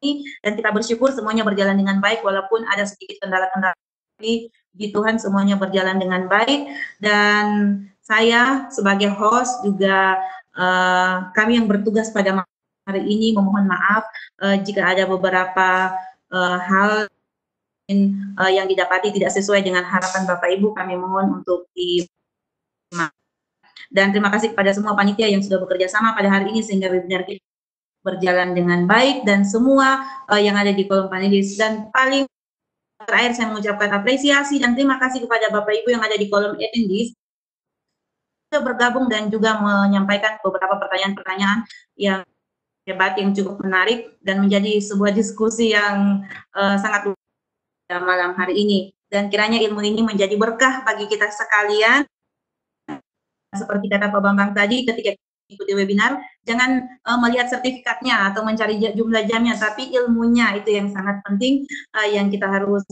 ini, dan kita bersyukur semuanya berjalan dengan baik walaupun ada sedikit kendala-kendala, tapi di Tuhan semuanya berjalan dengan baik. Dan saya sebagai host juga kami yang bertugas pada hari ini memohon maaf jika ada beberapa hal yang didapati tidak sesuai dengan harapan Bapak Ibu, kami mohon untuk dan terima kasih kepada semua panitia yang sudah bekerja sama pada hari ini sehingga webinar kita berjalan dengan baik dan semua yang ada di kolom panelis. Dan paling terakhir saya mengucapkan apresiasi dan terima kasih kepada Bapak Ibu yang ada di kolom attendees sudah bergabung dan juga menyampaikan beberapa pertanyaan-pertanyaan yang hebat, yang cukup menarik dan menjadi sebuah diskusi yang sangat luar biasa malam hari ini. Dan kiranya ilmu ini menjadi berkah bagi kita sekalian. Seperti kata Pak Bambang tadi, ketika ikuti webinar, jangan melihat sertifikatnya atau mencari jumlah jamnya, tapi ilmunya itu yang sangat penting yang kita harus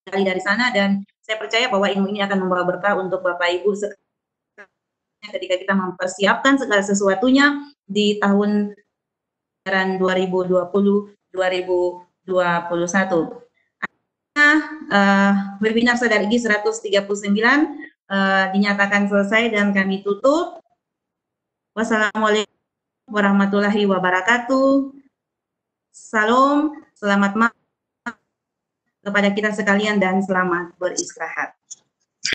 gali dari sana. Dan saya percaya bahwa ilmu ini akan membawa berkah untuk Bapak Ibu ketika kita mempersiapkan segala sesuatunya di tahun 2020-2021. Webinar Sadar IGI 139 dinyatakan selesai dan kami tutup. Wassalamualaikum warahmatullahi wabarakatuh. Salam, selamat malam kepada kita sekalian dan selamat beristirahat.